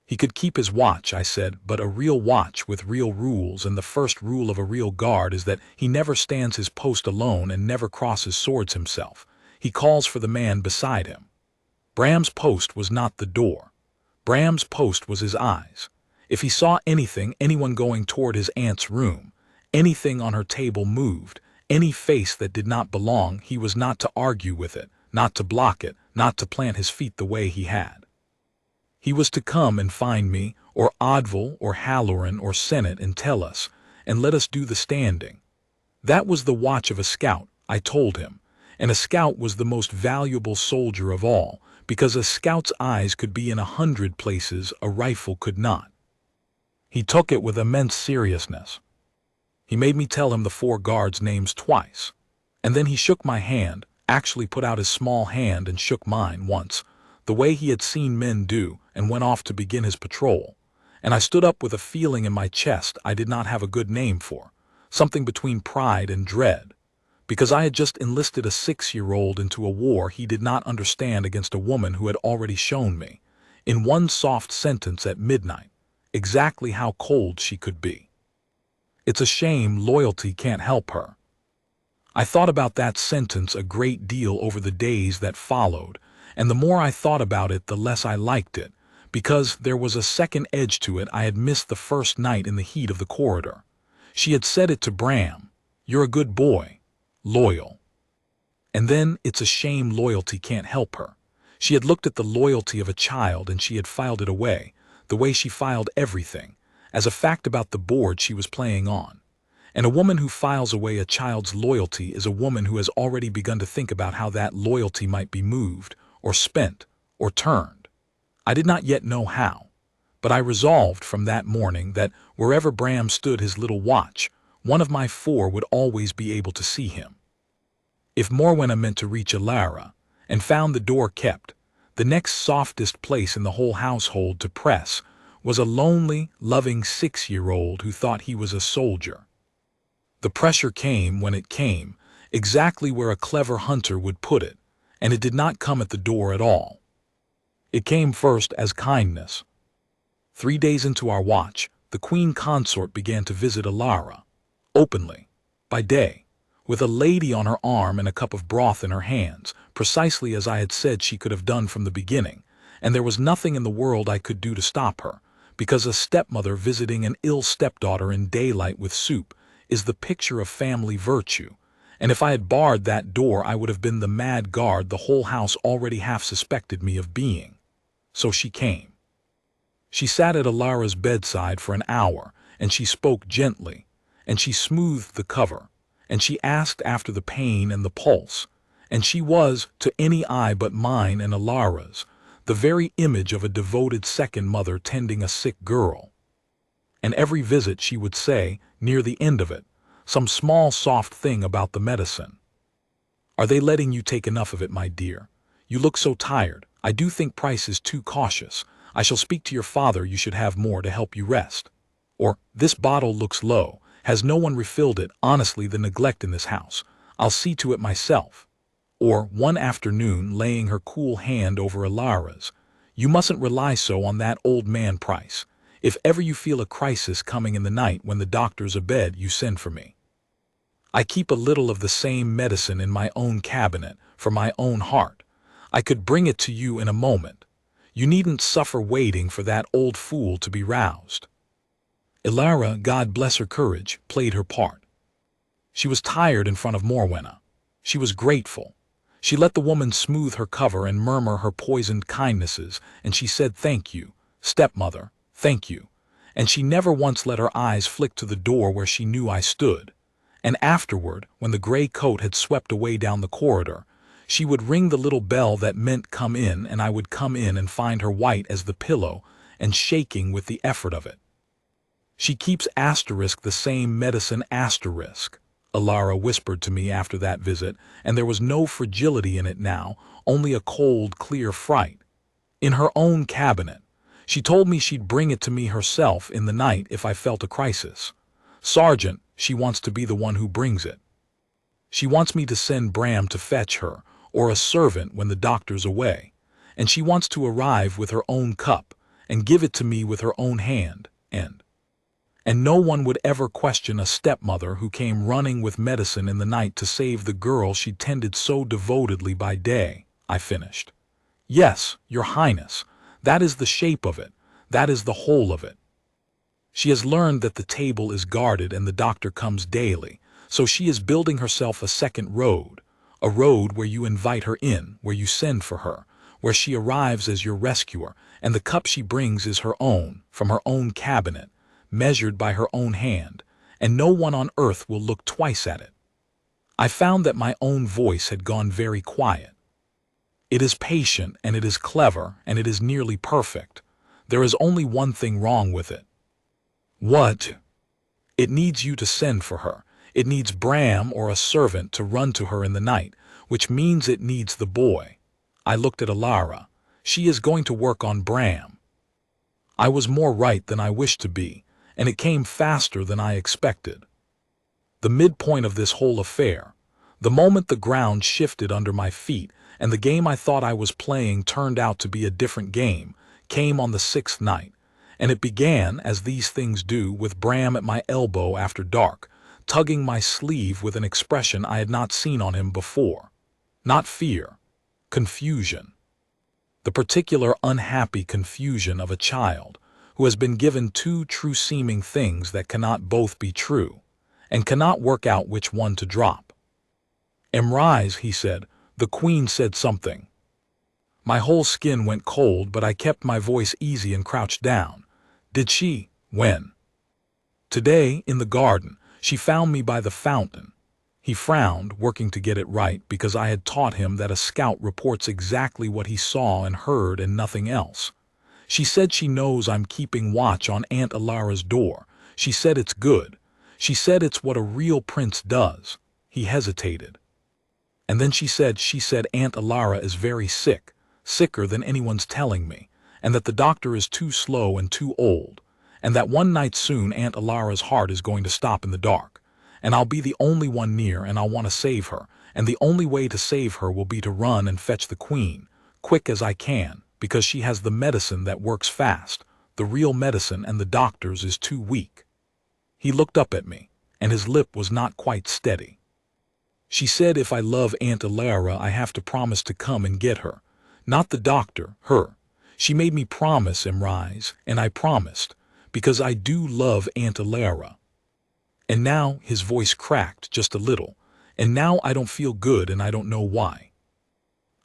He could keep his watch, I said, but a real watch with real rules, and the first rule of a real guard is that he never stands his post alone and never crosses swords himself. He calls for the man beside him. Bram's post was not the door. Bram's post was his eyes. If he saw anything, anyone going toward his aunt's room, anything on her table moved, any face that did not belong, he was not to argue with it, not to block it, not to plant his feet the way he had. He was to come and find me, or Oddville or Halloran or Senate and tell us, and let us do the standing. That was the watch of a scout, I told him, and a scout was the most valuable soldier of all, because a scout's eyes could be in 100 places a rifle could not. He took it with immense seriousness. He made me tell him the 4 guards' names twice, and then he shook my hand, actually put out his small hand and shook mine once, the way he had seen men do, and went off to begin his patrol. And I stood up with a feeling in my chest I did not have a good name for, something between pride and dread, because I had just enlisted a 6-year-old into a war he did not understand against a woman who had already shown me, in one soft sentence at midnight, exactly how cold she could be. It's a shame loyalty can't help her. I thought about that sentence a great deal over the days that followed, and the more I thought about it, the less I liked it, because there was a second edge to it I had missed the first night in the heat of the corridor. She had said it to Bram, "You're a good boy, loyal." And then, it's a shame loyalty can't help her. She had looked at the loyalty of a child and she had filed it away, the way she filed everything, as a fact about the board she was playing on. And a woman who files away a child's loyalty is a woman who has already begun to think about how that loyalty might be moved, or spent, or turned. I did not yet know how, but I resolved from that morning that wherever Bram stood his little watch, one of my 4 would always be able to see him. If Morwenna meant to reach Elara, and found the door kept, the next softest place in the whole household to press was a lonely, loving 6-year-old who thought he was a soldier. The pressure came when it came, exactly where a clever hunter would put it, and it did not come at the door at all. It came first as kindness. 3 days into our watch, the Queen Consort began to visit Elara, openly, by day, with a lady on her arm and a cup of broth in her hands, precisely as I had said she could have done from the beginning, and there was nothing in the world I could do to stop her, because a stepmother visiting an ill stepdaughter in daylight with soup is the picture of family virtue, and if I had barred that door I would have been the mad guard the whole house already half suspected me of being. So she came. She sat at Elara's bedside for an hour, and she spoke gently, and she smoothed the cover, and she asked after the pain and the pulse, and she was, to any eye but mine and Elara's, the very image of a devoted second mother tending a sick girl. And every visit she would say, near the end of it, some small soft thing about the medicine. "Are they letting you take enough of it, my dear? You look so tired. I do think Price is too cautious. I shall speak to your father, you should have more to help you rest." Or, "This bottle looks low. Has no one refilled it? Honestly, the neglect in this house. I'll see to it myself." Or, one afternoon, laying her cool hand over Elara's, "You mustn't rely so on that old man Price. If ever you feel a crisis coming in the night when the doctor's abed, you send for me. I keep a little of the same medicine in my own cabinet, for my own heart. I could bring it to you in a moment. You needn't suffer waiting for that old fool to be roused." Elara, God bless her courage, played her part. She was tired in front of Morwenna. She was grateful. She let the woman smooth her cover and murmur her poisoned kindnesses, and she said, "Thank you, stepmother, thank you." And she never once let her eyes flick to the door where she knew I stood. And afterward, when the gray coat had swept away down the corridor, she would ring the little bell that meant come in, and I would come in and find her white as the pillow and shaking with the effort of it. "She keeps the same medicine *, Elara whispered to me after that visit, and there was no fragility in it now, only a cold, clear fright. In her own cabinet. She told me she'd bring it to me herself in the night if I felt a crisis. Sergeant, she wants to be the one who brings it. She wants me to send Bram to fetch her, or a servant when the doctor's away, and she wants to arrive with her own cup, and give it to me with her own hand, and no one would ever question a stepmother who came running with medicine in the night to save the girl she tended so devotedly by day," I finished. "Yes, Your Highness, that is the shape of it, that is the whole of it. She has learned that the table is guarded and the doctor comes daily, so she is building herself a second road, a road where you invite her in, where you send for her, where she arrives as your rescuer, and the cup she brings is her own, from her own cabinet, measured by her own hand, and no one on earth will look twice at it. I found that my own voice had gone very quiet. It is patient, and it is clever, and it is nearly perfect. There is only one thing wrong with it. What? It needs you to send for her. It needs Bram or a servant to run to her in the night, which means it needs the boy. I looked at Elara. She is going to work on Bram. I was more right than I wished to be, and it came faster than I expected. The midpoint of this whole affair, the moment the ground shifted under my feet and the game I thought I was playing turned out to be a different game, came on the 6th night, and it began, as these things do, with Bram at my elbow after dark, tugging my sleeve with an expression I had not seen on him before. Not fear, confusion. The particular unhappy confusion of a child who has been given two true-seeming things that cannot both be true, and cannot work out which one to drop. "Emrys," he said, "the Queen said something." My whole skin went cold, but I kept my voice easy and crouched down. "Did she? When?" "Today, in the garden. She found me by the fountain." He frowned, working to get it right, because I had taught him that a scout reports exactly what he saw and heard and nothing else. "She said she knows I'm keeping watch on Aunt Elara's door. She said it's good. She said it's what a real prince does." He hesitated. "And then she said Aunt Elara is very sick, sicker than anyone's telling me, and that the doctor is too slow and too old, and that one night soon Aunt Elara's heart is going to stop in the dark, and I'll be the only one near, and I'll want to save her, and the only way to save her will be to run and fetch the Queen, quick as I can, because she has the medicine that works fast, the real medicine, and the doctor's is too weak." He looked up at me, and his lip was not quite steady. "She said if I love Aunt Elara I have to promise to come and get her. Not the doctor, her. She made me promise, Emrys, and I promised, because I do love Aunt Elara. And now," his voice cracked just a little, "and now I don't feel good, and I don't know why.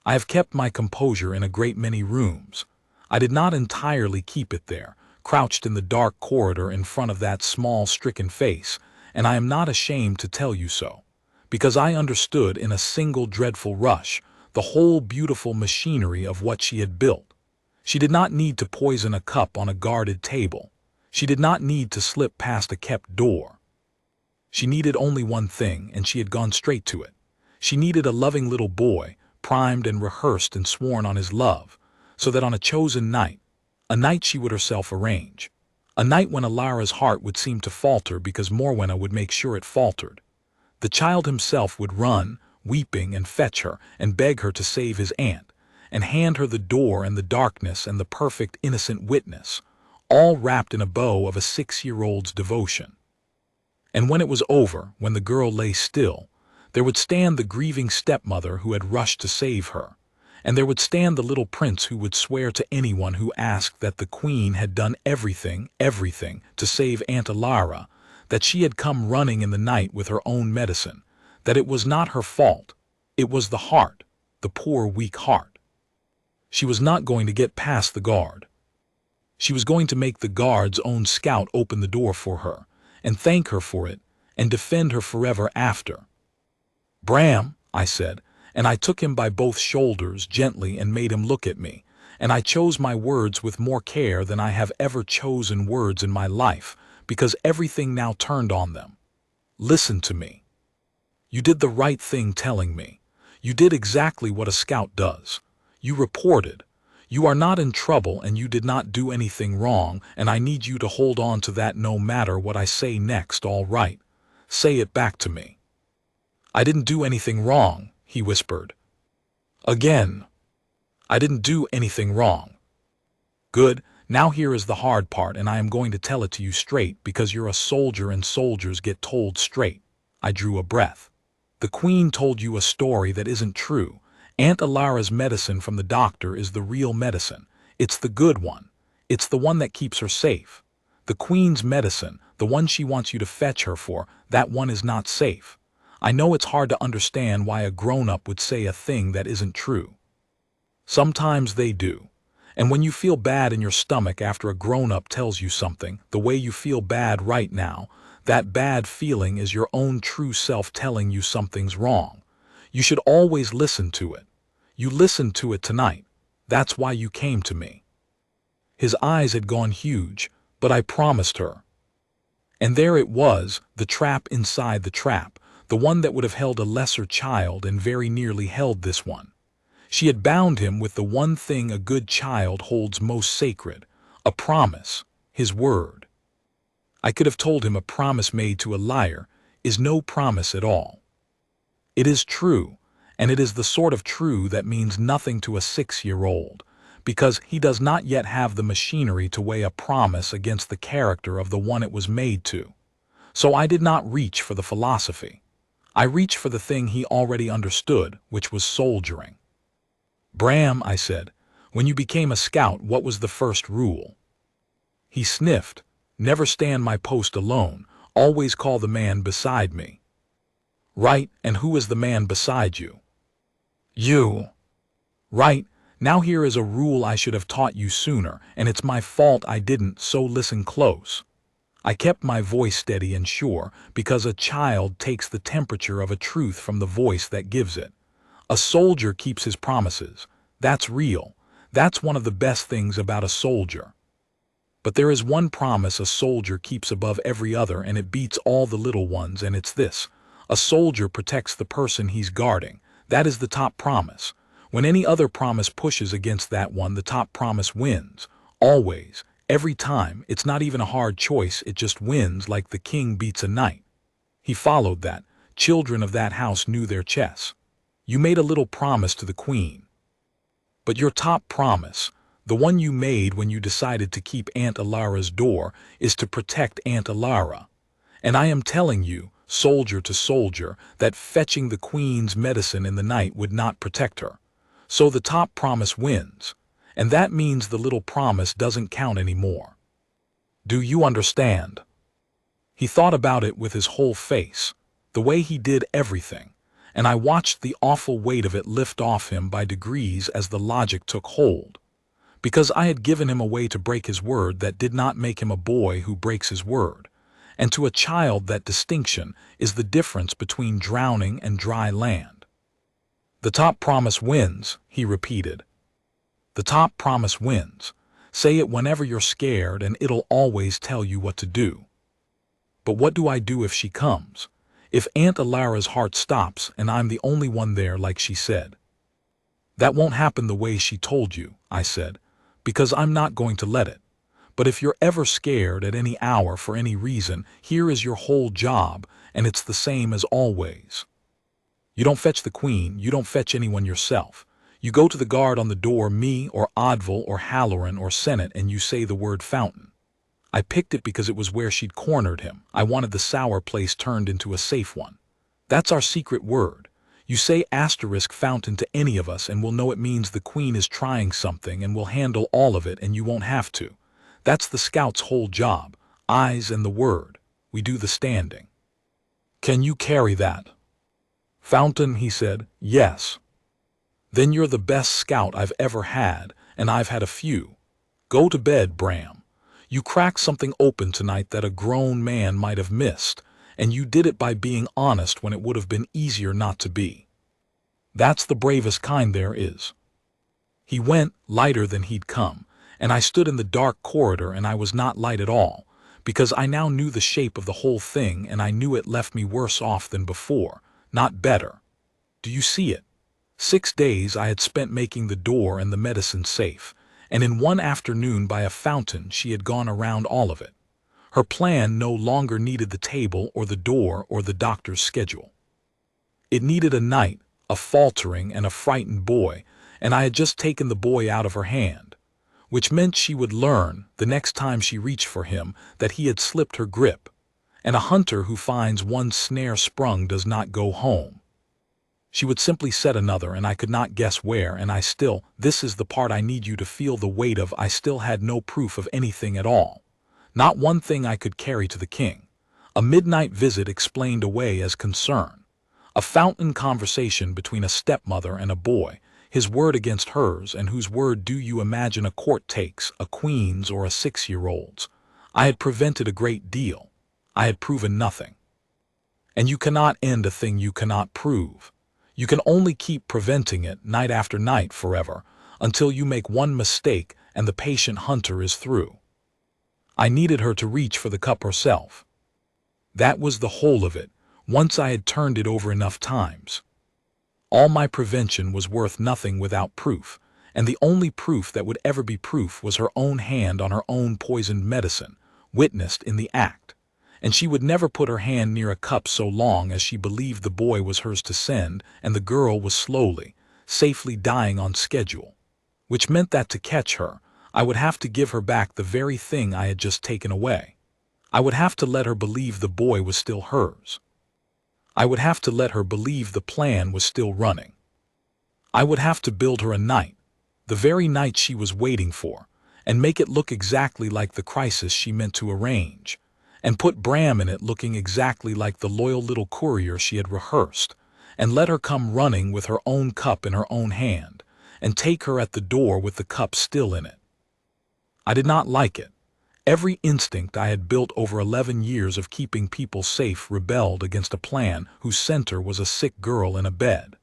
I have kept my composure in a great many rooms. I did not entirely keep it there, crouched in the dark corridor in front of that small stricken face, and I am not ashamed to tell you so, because I understood in a single dreadful rush the whole beautiful machinery of what she had built. She did not need to poison a cup on a guarded table. She did not need to slip past a kept door. She needed only one thing, and she had gone straight to it. She needed a loving little boy, primed and rehearsed and sworn on his love, so that on a chosen night, a night she would herself arrange, a night when Elara's heart would seem to falter because Morwenna would make sure it faltered, the child himself would run, weeping, and fetch her, and beg her to save his aunt, and hand her the door and the darkness and the perfect innocent witness, all wrapped in a bow of a 6-year-old's devotion. And when it was over, when the girl lay still, there would stand the grieving stepmother who had rushed to save her, and there would stand the little prince who would swear to anyone who asked that the Queen had done everything, to save Aunt Elara, that she had come running in the night with her own medicine, that it was not her fault, it was the heart, the poor weak heart. She was not going to get past the guard. She was going to make the guard's own scout open the door for her, and thank her for it, and defend her forever after. "Bram," I said, and I took him by both shoulders gently and made him look at me, and I chose my words with more care than I have ever chosen words in my life, because everything now turned on them. "Listen to me. You did the right thing telling me. You did exactly what a scout does. You reported. You are not in trouble, and you did not do anything wrong, and I need you to hold on to that no matter what I say next, all right? Say it back to me." "I didn't do anything wrong," he whispered. "Again. I didn't do anything wrong." "Good. Now here is the hard part, and I am going to tell it to you straight, because you're a soldier and soldiers get told straight." I drew a breath. "The Queen told you a story that isn't true. Aunt Elara's medicine from the doctor is the real medicine. It's the good one. It's the one that keeps her safe. The Queen's medicine, the one she wants you to fetch her for, that one is not safe. I know it's hard to understand why a grown-up would say a thing that isn't true. Sometimes they do. And when you feel bad in your stomach after a grown-up tells you something, the way you feel bad right now, that bad feeling is your own true self telling you something's wrong. You should always listen to it. You listened to it tonight. That's why you came to me." His eyes had gone huge, but I promised her. And there it was, the trap inside the trap, the one that would have held a lesser child and very nearly held this one. She had bound him with the one thing a good child holds most sacred, a promise, his word. I could have told him a promise made to a liar is no promise at all. It is true, and it is the sort of true that means nothing to a 6-year-old, because he does not yet have the machinery to weigh a promise against the character of the one it was made to. So I did not reach for the philosophy. I reached for the thing he already understood, which was soldiering. "Bram," I said, "when you became a scout, what was the first rule?" He sniffed. "Never stand my post alone, always call the man beside me." "Right, and who is the man beside you?" "You." "Right, now here is a rule I should have taught you sooner, and it's my fault I didn't, so listen close." I kept my voice steady and sure, because a child takes the temperature of a truth from the voice that gives it. A soldier keeps his promises. That's real. That's one of the best things about a soldier. But there is one promise a soldier keeps above every other, and it beats all the little ones, and it's this. A soldier protects the person he's guarding. That is the top promise. When any other promise pushes against that one, the top promise wins. Always. Every time. It's not even a hard choice, it just wins like the king beats a knight. He followed that. Children of that house knew their chess. You made a little promise to the queen. But your top promise, the one you made when you decided to keep Aunt Elara's door, is to protect Aunt Elara. And I am telling you, soldier to soldier, that fetching the queen's medicine in the night would not protect her. So the top promise wins. And that means the little promise doesn't count anymore. Do you understand? He thought about it with his whole face, the way he did everything, and I watched the awful weight of it lift off him by degrees as the logic took hold. Because I had given him a way to break his word that did not make him a boy who breaks his word. And to a child that distinction is the difference between drowning and dry land. "The top promise wins," he repeated. "The top promise wins. Say it whenever you're scared and it'll always tell you what to do." "But what do I do if she comes? If Aunt Elara's heart stops and I'm the only one there like she said?" "That won't happen the way she told you," I said, "because I'm not going to let it. But if you're ever scared at any hour for any reason, here is your whole job, and it's the same as always. You don't fetch the queen, you don't fetch anyone yourself. You go to the guard on the door, me or Odville or Halloran or Senate, and you say the word fountain. I picked it because it was where she'd cornered him. I wanted the sour place turned into a safe one. That's our secret word. You say asterisk fountain to any of us and we'll know it means the queen is trying something, and we'll handle all of it and you won't have to. That's the scout's whole job. Eyes and the word. We do the standing." "Can you carry that?" "Fountain," he said. "Yes." "Then you're the best scout I've ever had, and I've had a few. Go to bed, Bram. You cracked something open tonight that a grown man might have missed, and you did it by being honest when it would have been easier not to be. That's the bravest kind there is." He went, lighter than he'd come, and I stood in the dark corridor, and I was not light at all, because I now knew the shape of the whole thing, and I knew it left me worse off than before, not better. Do you see it? 6 days I had spent making the door and the medicine safe, and in one afternoon by a fountain she had gone around all of it. Her plan no longer needed the table or the door or the doctor's schedule. It needed a night, a faltering and a frightened boy, and I had just taken the boy out of her hand, which meant she would learn, the next time she reached for him, that he had slipped her grip, and a hunter who finds one snare sprung does not go home. She would simply set another, and I could not guess where, and this is the part I need you to feel the weight of, I still had no proof of anything at all. Not one thing I could carry to the king. A midnight visit explained away as concern. A fountain conversation between a stepmother and a boy. his word against hers, and whose word do you imagine a court takes, a queen's or a 6-year-old's? I had prevented a great deal. I had proven nothing. And you cannot end a thing you cannot prove. You can only keep preventing it night after night forever, until you make one mistake and the patient hunter is through. I needed her to reach for the cup herself. That was the whole of it, once I had turned it over enough times. All my prevention was worth nothing without proof, and the only proof that would ever be proof was her own hand on her own poisoned medicine, witnessed in the act. And she would never put her hand near a cup so long as she believed the boy was hers to send, and the girl was slowly, safely dying on schedule. Which meant that to catch her, I would have to give her back the very thing I had just taken away. I would have to let her believe the boy was still hers. I would have to let her believe the plan was still running. I would have to build her a night, the very night she was waiting for, and make it look exactly like the crisis she meant to arrange, and put Bram in it looking exactly like the loyal little courier she had rehearsed, and let her come running with her own cup in her own hand, and take her at the door with the cup still in it. I did not like it. Every instinct I had built over 11 years of keeping people safe rebelled against a plan whose center was a sick girl in a bed.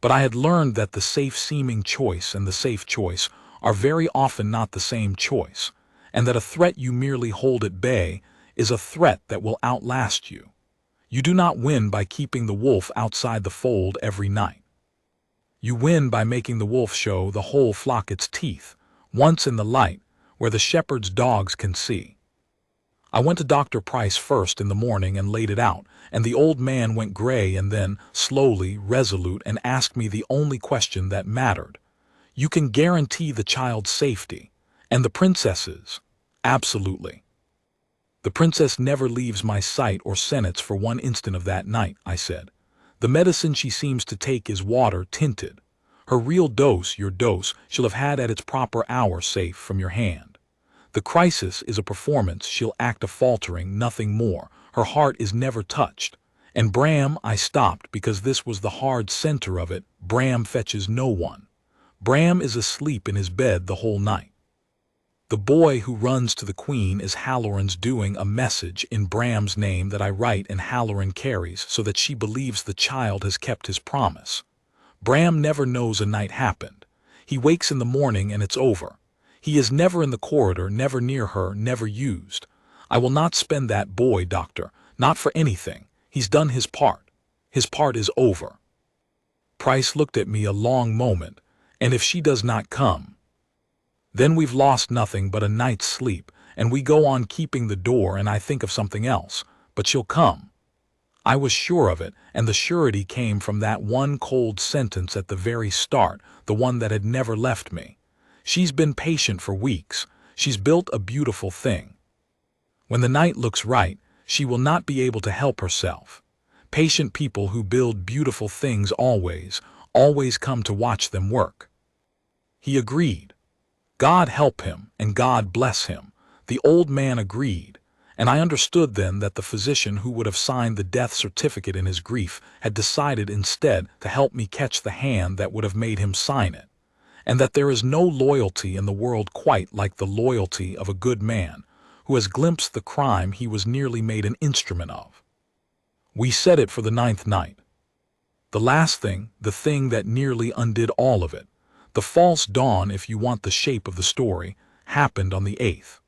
But I had learned that the safe-seeming choice and the safe choice are very often not the same choice, and that a threat you merely hold at bay is a threat that will outlast you. You do not win by keeping the wolf outside the fold every night. You win by making the wolf show the whole flock its teeth, once in the light, where the shepherd's dogs can see. I went to Dr. Price first in the morning and laid it out, and the old man went gray and then, slowly, resolute, and asked me the only question that mattered. You can guarantee the child's safety, and the princess's? Absolutely. The princess never leaves my sight or senates for one instant of that night, I said. The medicine she seems to take is water tinted. Her real dose, your dose, she'll have had at its proper hour safe from your hand. The crisis is a performance, she'll act a faltering, nothing more. Her heart is never touched. And Bram, I stopped because this was the hard center of it, Bram fetches no one. Bram is asleep in his bed the whole night. The boy who runs to the queen is Halloran's doing a message in Bram's name that I write and Halloran carries so that she believes the child has kept his promise. Bram never knows a night happened. He wakes in the morning and it's over. He is never in the corridor, never near her, never used. I will not spend that boy, doctor, not for anything. He's done his part. His part is over. Price looked at me a long moment, and if she does not come, then we've lost nothing but a night's sleep, and we go on keeping the door and I think of something else, but she'll come. I was sure of it, and the surety came from that one cold sentence at the very start, the one that had never left me. She's been patient for weeks. She's built a beautiful thing. When the night looks right, she will not be able to help herself. Patient people who build beautiful things always come to watch them work. He agreed. God help him, and God bless him. The old man agreed. And I understood then that the physician who would have signed the death certificate in his grief had decided instead to help me catch the hand that would have made him sign it, and that there is no loyalty in the world quite like the loyalty of a good man who has glimpsed the crime he was nearly made an instrument of. We said it for the 9th night. The last thing, the thing that nearly undid all of it, the false dawn if you want the shape of the story, happened on the 8th.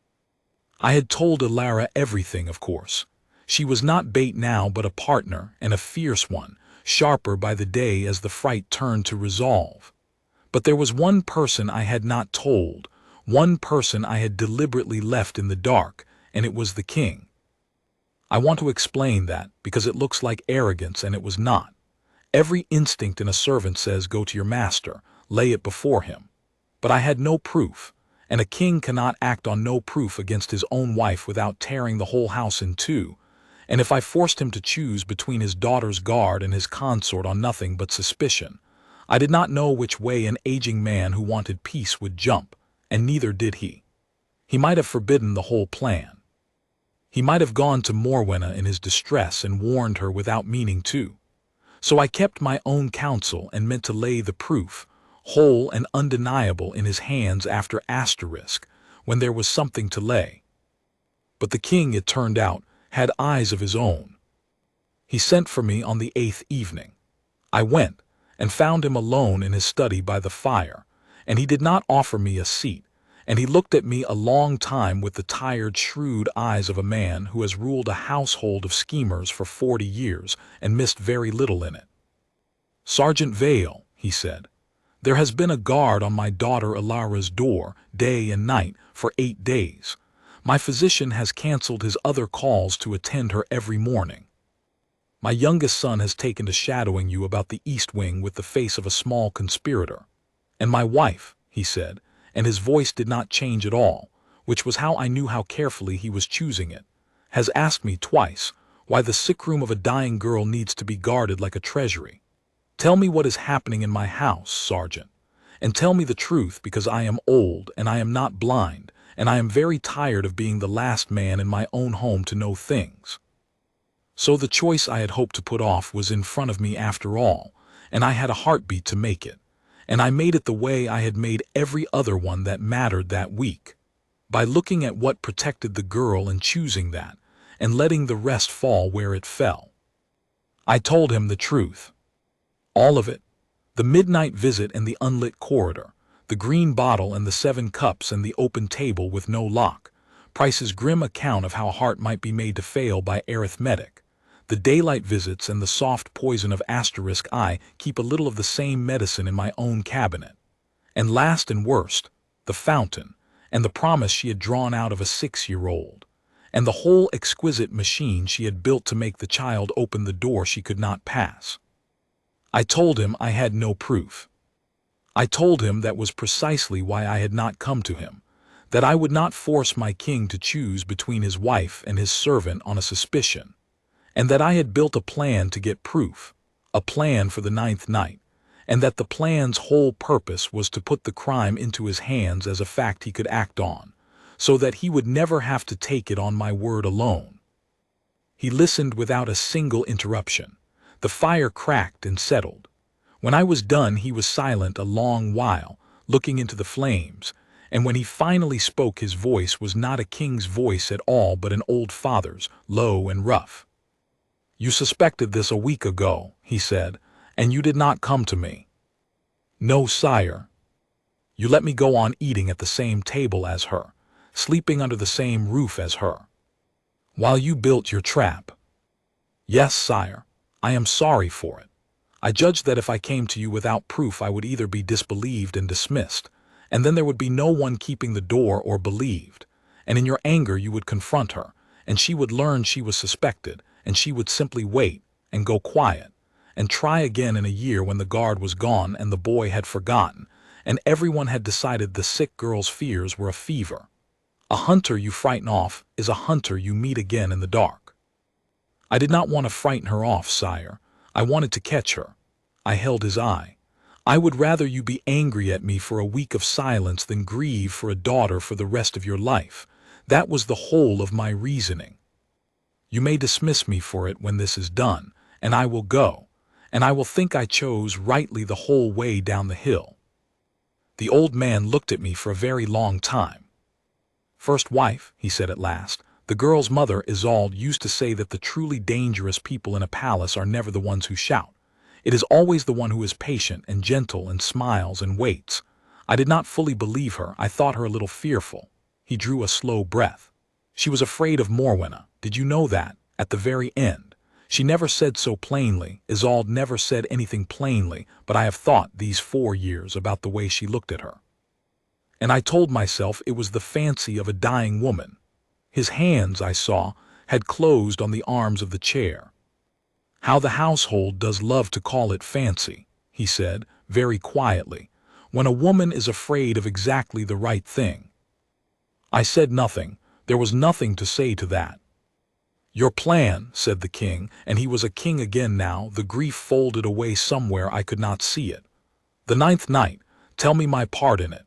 I had told Elara everything, of course. She was not bait now but a partner, and a fierce one, sharper by the day as the fright turned to resolve. But there was one person I had not told, one person I had deliberately left in the dark, and it was the king. I want to explain that, because it looks like arrogance, and it was not. Every instinct in a servant says go to your master, lay it before him. But I had no proof. And a king cannot act on no proof against his own wife without tearing the whole house in two, and if I forced him to choose between his daughter's guard and his consort on nothing but suspicion, I did not know which way an aging man who wanted peace would jump, and neither did he. He might have forbidden the whole plan. He might have gone to Morwenna in his distress and warned her without meaning to. So I kept my own counsel and meant to lay the proof, whole and undeniable in his hands after asterisk, when there was something to lay. But the king, it turned out, had eyes of his own. He sent for me on the 8th evening. I went, and found him alone in his study by the fire, and he did not offer me a seat, and he looked at me a long time with the tired, shrewd eyes of a man who has ruled a household of schemers for 40 years and missed very little in it. "Sergeant Vale," he said, "there has been a guard on my daughter Elara's door, day and night, for 8 days. My physician has cancelled his other calls to attend her every morning. My youngest son has taken to shadowing you about the east wing with the face of a small conspirator. And my wife," he said, and his voice did not change at all, which was how I knew how carefully he was choosing it, "has asked me twice why the sickroom of a dying girl needs to be guarded like a treasury. Tell me what is happening in my house, Sergeant, and tell me the truth, because I am old and I am not blind, and I am very tired of being the last man in my own home to know things." So the choice I had hoped to put off was in front of me after all, and I had a heartbeat to make it, and I made it the way I had made every other one that mattered that week, by looking at what protected the girl and choosing that, and letting the rest fall where it fell. I told him the truth. All of it. The midnight visit and the unlit corridor, the green bottle and the 7 cups and the open table with no lock, Price's grim account of how heart might be made to fail by arithmetic, the daylight visits and the soft poison of asterisk I keep a little of the same medicine in my own cabinet. And last and worst, the fountain, and the promise she had drawn out of a 6-year-old, and the whole exquisite machine she had built to make the child open the door she could not pass. I told him I had no proof. I told him that was precisely why I had not come to him, that I would not force my king to choose between his wife and his servant on a suspicion, and that I had built a plan to get proof, a plan for the 9th night, and that the plan's whole purpose was to put the crime into his hands as a fact he could act on, so that he would never have to take it on my word alone. He listened without a single interruption. The fire cracked and settled. When I was done, he was silent a long while, looking into the flames, and when he finally spoke, his voice was not a king's voice at all but an old father's, low and rough. "You suspected this a week ago," he said, "and you did not come to me." "No, sire." "You let me go on eating at the same table as her, sleeping under the same roof as her, while you built your trap." "Yes, sire. I am sorry for it. I judged that if I came to you without proof I would either be disbelieved and dismissed, and then there would be no one keeping the door, or believed, and in your anger you would confront her, and she would learn she was suspected, and she would simply wait, and go quiet, and try again in a year when the guard was gone and the boy had forgotten, and everyone had decided the sick girl's fears were a fever. A hunter you frighten off is a hunter you meet again in the dark. I did not want to frighten her off, sire. I wanted to catch her." I held his eye. "I would rather you be angry at me for a week of silence than grieve for a daughter for the rest of your life. That was the whole of my reasoning. You may dismiss me for it when this is done, and I will go, and I will think I chose rightly the whole way down the hill." The old man looked at me for a very long time. "First wife," he said at last, "the girl's mother, Isolde, used to say that the truly dangerous people in a palace are never the ones who shout. It is always the one who is patient and gentle and smiles and waits. I did not fully believe her. I thought her a little fearful." He drew a slow breath. "She was afraid of Morwenna. Did you know that? At the very end. She never said so plainly. Isolde never said anything plainly, but I have thought these 4 years about the way she looked at her. And I told myself it was the fancy of a dying woman. His hands, I saw, had closed on the arms of the chair. How the household does love to call it fancy," he said, very quietly, "when a woman is afraid of exactly the right thing." I said nothing. There was nothing to say to that. "Your plan," said the king, and he was a king again now, the grief folded away somewhere I could not see it. "The 9th night, tell me my part in it."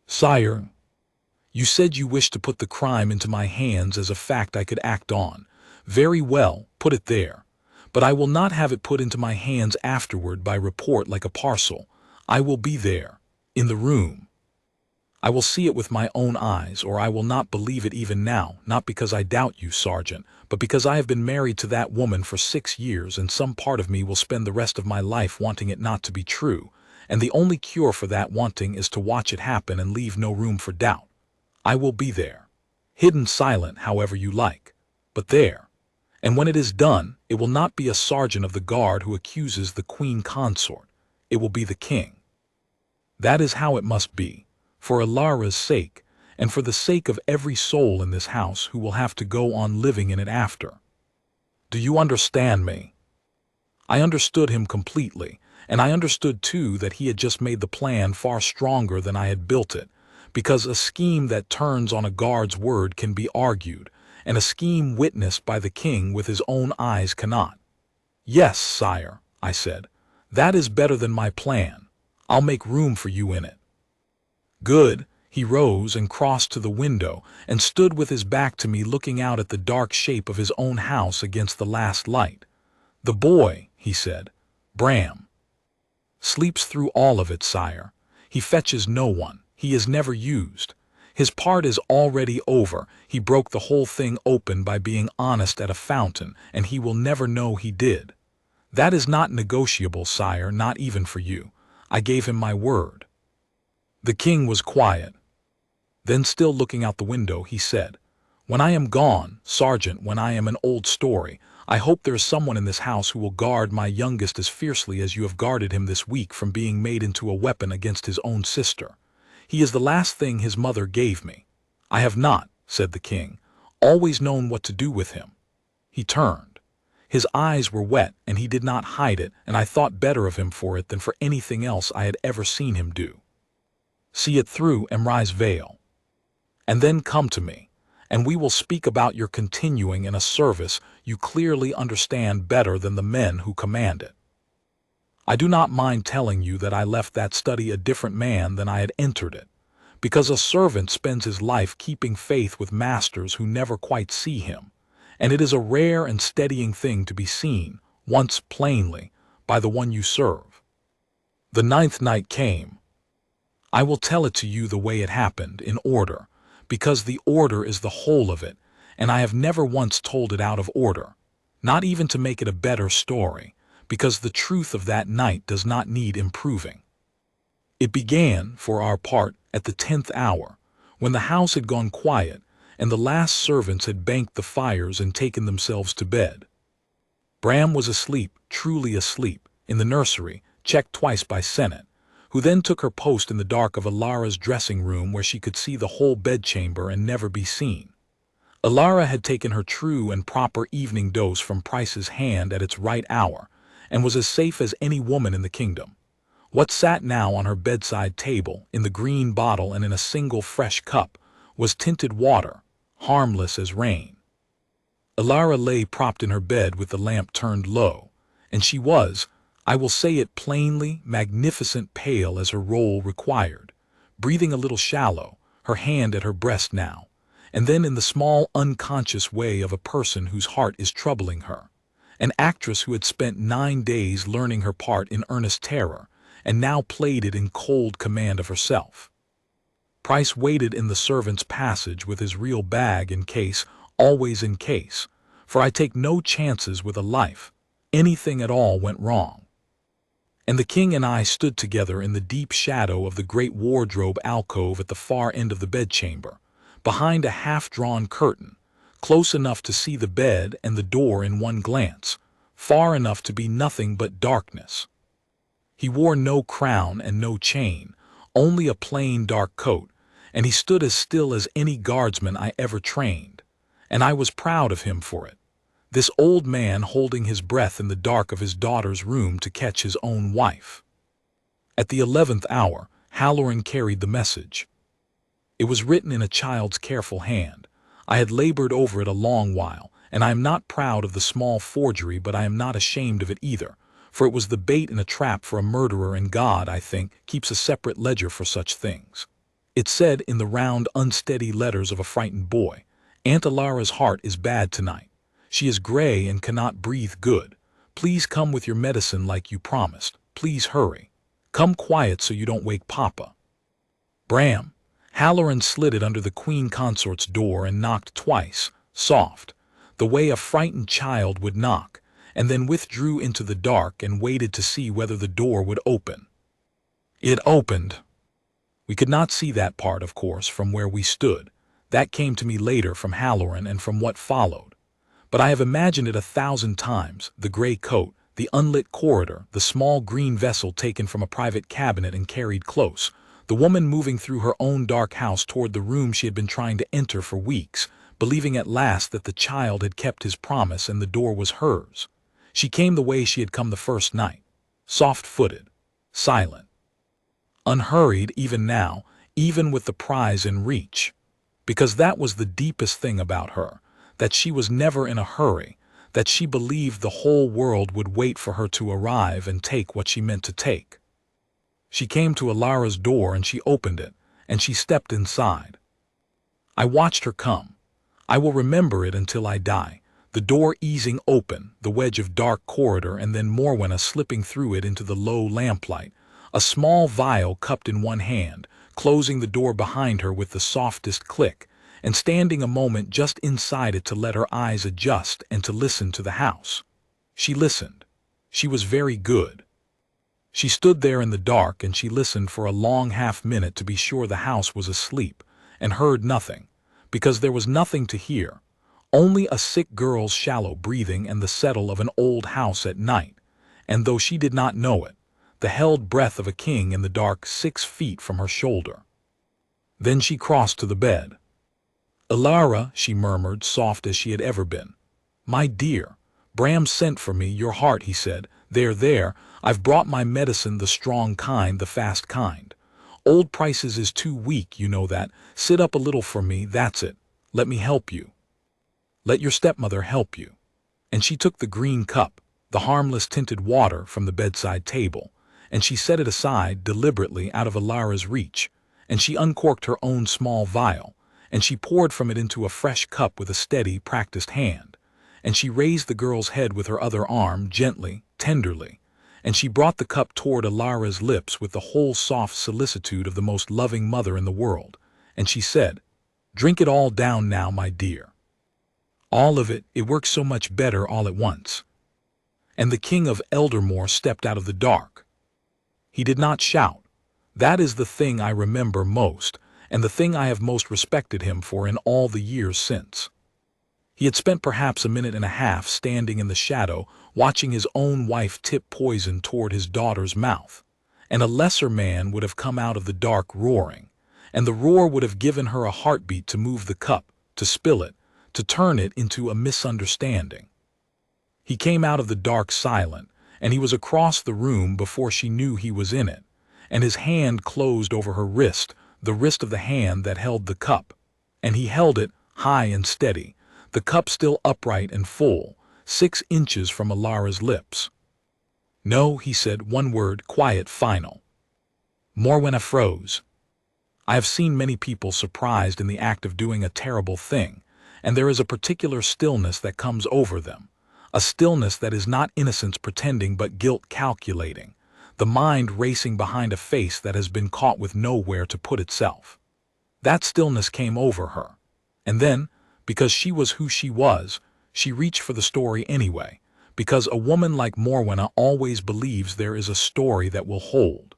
"Sire, you said you wished to put the crime into my hands as a fact I could act on. Very well, put it there. But I will not have it put into my hands afterward by report like a parcel. I will be there, in the room. I will see it with my own eyes, or I will not believe it even now, not because I doubt you, Sergeant, but because I have been married to that woman for 6 years, and some part of me will spend the rest of my life wanting it not to be true, and the only cure for that wanting is to watch it happen and leave no room for doubt. I will be there, hidden silent however you like, but there. And when it is done, it will not be a sergeant of the guard who accuses the Queen Consort. It will be the king. That is how it must be, for Elara's sake, and for the sake of every soul in this house who will have to go on living in it after. Do you understand me? I understood him completely, and I understood too that he had just made the plan far stronger than I had built it, because a scheme that turns on a guard's word can be argued, and a scheme witnessed by the king with his own eyes cannot. Yes, sire, I said, that is better than my plan. I'll make room for you in it. Good. He rose and crossed to the window and stood with his back to me looking out at the dark shape of his own house against the last light. The boy, he said, Bram, sleeps through all of it, sire. He fetches no one. He is never used. His part is already over. He broke the whole thing open by being honest at a fountain, and he will never know he did. That is not negotiable, sire, not even for you. I gave him my word. The king was quiet. Then, still looking out the window, he said, When I am gone, Sergeant, when I am an old story, I hope there is someone in this house who will guard my youngest as fiercely as you have guarded him this week from being made into a weapon against his own sister. He is the last thing his mother gave me. I have not, said the king, always known what to do with him. He turned. His eyes were wet, and he did not hide it, and I thought better of him for it than for anything else I had ever seen him do. See it through, Emrys Vale. And then come to me, and we will speak about your continuing in a service you clearly understand better than the men who command it. I do not mind telling you that I left that study a different man than I had entered it, because a servant spends his life keeping faith with masters who never quite see him, and it is a rare and steadying thing to be seen, once plainly, by the one you serve. The 9th night came. I will tell it to you the way it happened, in order, because the order is the whole of it, and I have never once told it out of order, not even to make it a better story, because the truth of that night does not need improving. It began, for our part, at the 10th hour, when the house had gone quiet, and the last servants had banked the fires and taken themselves to bed. Bram was asleep, truly asleep, in the nursery, checked twice by Senate, who then took her post in the dark of Elara's dressing room where she could see the whole bedchamber and never be seen. Elara had taken her true and proper evening dose from Price's hand at its right hour, and was as safe as any woman in the kingdom. What sat now on her bedside table, in the green bottle and in a single fresh cup, was tinted water, harmless as rain. Elara lay propped in her bed with the lamp turned low, and she was, I will say it plainly, magnificent pale as her role required, breathing a little shallow, her hand at her breast now, and then in the small unconscious way of a person whose heart is troubling her, an actress who had spent 9 days learning her part in earnest terror, and now played it in cold command of herself. Price waited in the servants' passage with his real bag in case, always in case, for I take no chances with a life, anything at all went wrong. And the king and I stood together in the deep shadow of the great wardrobe alcove at the far end of the bedchamber, behind a half-drawn curtain, close enough to see the bed and the door in one glance, far enough to be nothing but darkness. He wore no crown and no chain, only a plain dark coat, and he stood as still as any guardsman I ever trained, and I was proud of him for it. This old man holding his breath in the dark of his daughter's room to catch his own wife. At the 11th hour, Halloran carried the message. It was written in a child's careful hand. I had labored over it a long while, and I am not proud of the small forgery, but I am not ashamed of it either, for it was the bait in a trap for a murderer, and God, I think, keeps a separate ledger for such things. It said in the round, unsteady letters of a frightened boy, Aunt Elara's heart is bad tonight. She is gray and cannot breathe good. Please come with your medicine like you promised. Please hurry. Come quiet so you don't wake Papa. Bram. Halloran slid it under the Queen Consort's door and knocked twice, soft, the way a frightened child would knock, and then withdrew into the dark and waited to see whether the door would open. It opened. We could not see that part, of course, from where we stood. That came to me later from Halloran and from what followed. But I have imagined it 1,000 times, the gray coat, the unlit corridor, the small green vessel taken from a private cabinet and carried close, the woman moving through her own dark house toward the room she had been trying to enter for weeks, believing at last that the child had kept his promise and the door was hers. She came the way she had come the first night, soft-footed, silent, unhurried even now, even with the prize in reach. Because that was the deepest thing about her, that she was never in a hurry, that she believed the whole world would wait for her to arrive and take what she meant to take. She came to Elara's door and she opened it, and she stepped inside. I watched her come. I will remember it until I die, the door easing open, the wedge of dark corridor, and then Morwenna slipping through it into the low lamplight, a small vial cupped in one hand, closing the door behind her with the softest click, and standing a moment just inside it to let her eyes adjust and to listen to the house. She listened. She was very good. She stood there in the dark and she listened for a long half-minute to be sure the house was asleep, and heard nothing, because there was nothing to hear, only a sick girl's shallow breathing and the settle of an old house at night, and though she did not know it, the held breath of a king in the dark 6 feet from her shoulder. Then she crossed to the bed. "Elara," she murmured, soft as she had ever been. "My dear, Bram sent for me, your heart," he said. There, I've brought my medicine, the strong kind, the fast kind. Old Prices is too weak, you know that. Sit up a little for me, that's it. Let me help you. Let your stepmother help you." And she took the green cup, the harmless tinted water, from the bedside table, and she set it aside deliberately out of Elara's reach, and she uncorked her own small vial, and she poured from it into a fresh cup with a steady, practiced hand, and she raised the girl's head with her other arm, gently, tenderly, and she brought the cup toward Elara's lips with the whole soft solicitude of the most loving mother in the world, and she said, "Drink it all down now, my dear. All of it, it works so much better all at once." And the King of Eldermore stepped out of the dark. He did not shout. That is the thing I remember most, and the thing I have most respected him for in all the years since. He had spent perhaps a minute and a half standing in the shadow, watching his own wife tip poison toward his daughter's mouth, and a lesser man would have come out of the dark roaring, and the roar would have given her a heartbeat to move the cup, to spill it, to turn it into a misunderstanding. He came out of the dark silent, and he was across the room before she knew he was in it, and his hand closed over her wrist, the wrist of the hand that held the cup, and he held it high and steady, the cup still upright and full, 6 inches from Elara's lips. "No," he said, one word, quiet, final. Morwenna froze. I have seen many people surprised in the act of doing a terrible thing, and there is a particular stillness that comes over them, a stillness that is not innocence pretending but guilt calculating, the mind racing behind a face that has been caught with nowhere to put itself. That stillness came over her, and then, because she was who she was, she reached for the story anyway, because a woman like Morwenna always believes there is a story that will hold.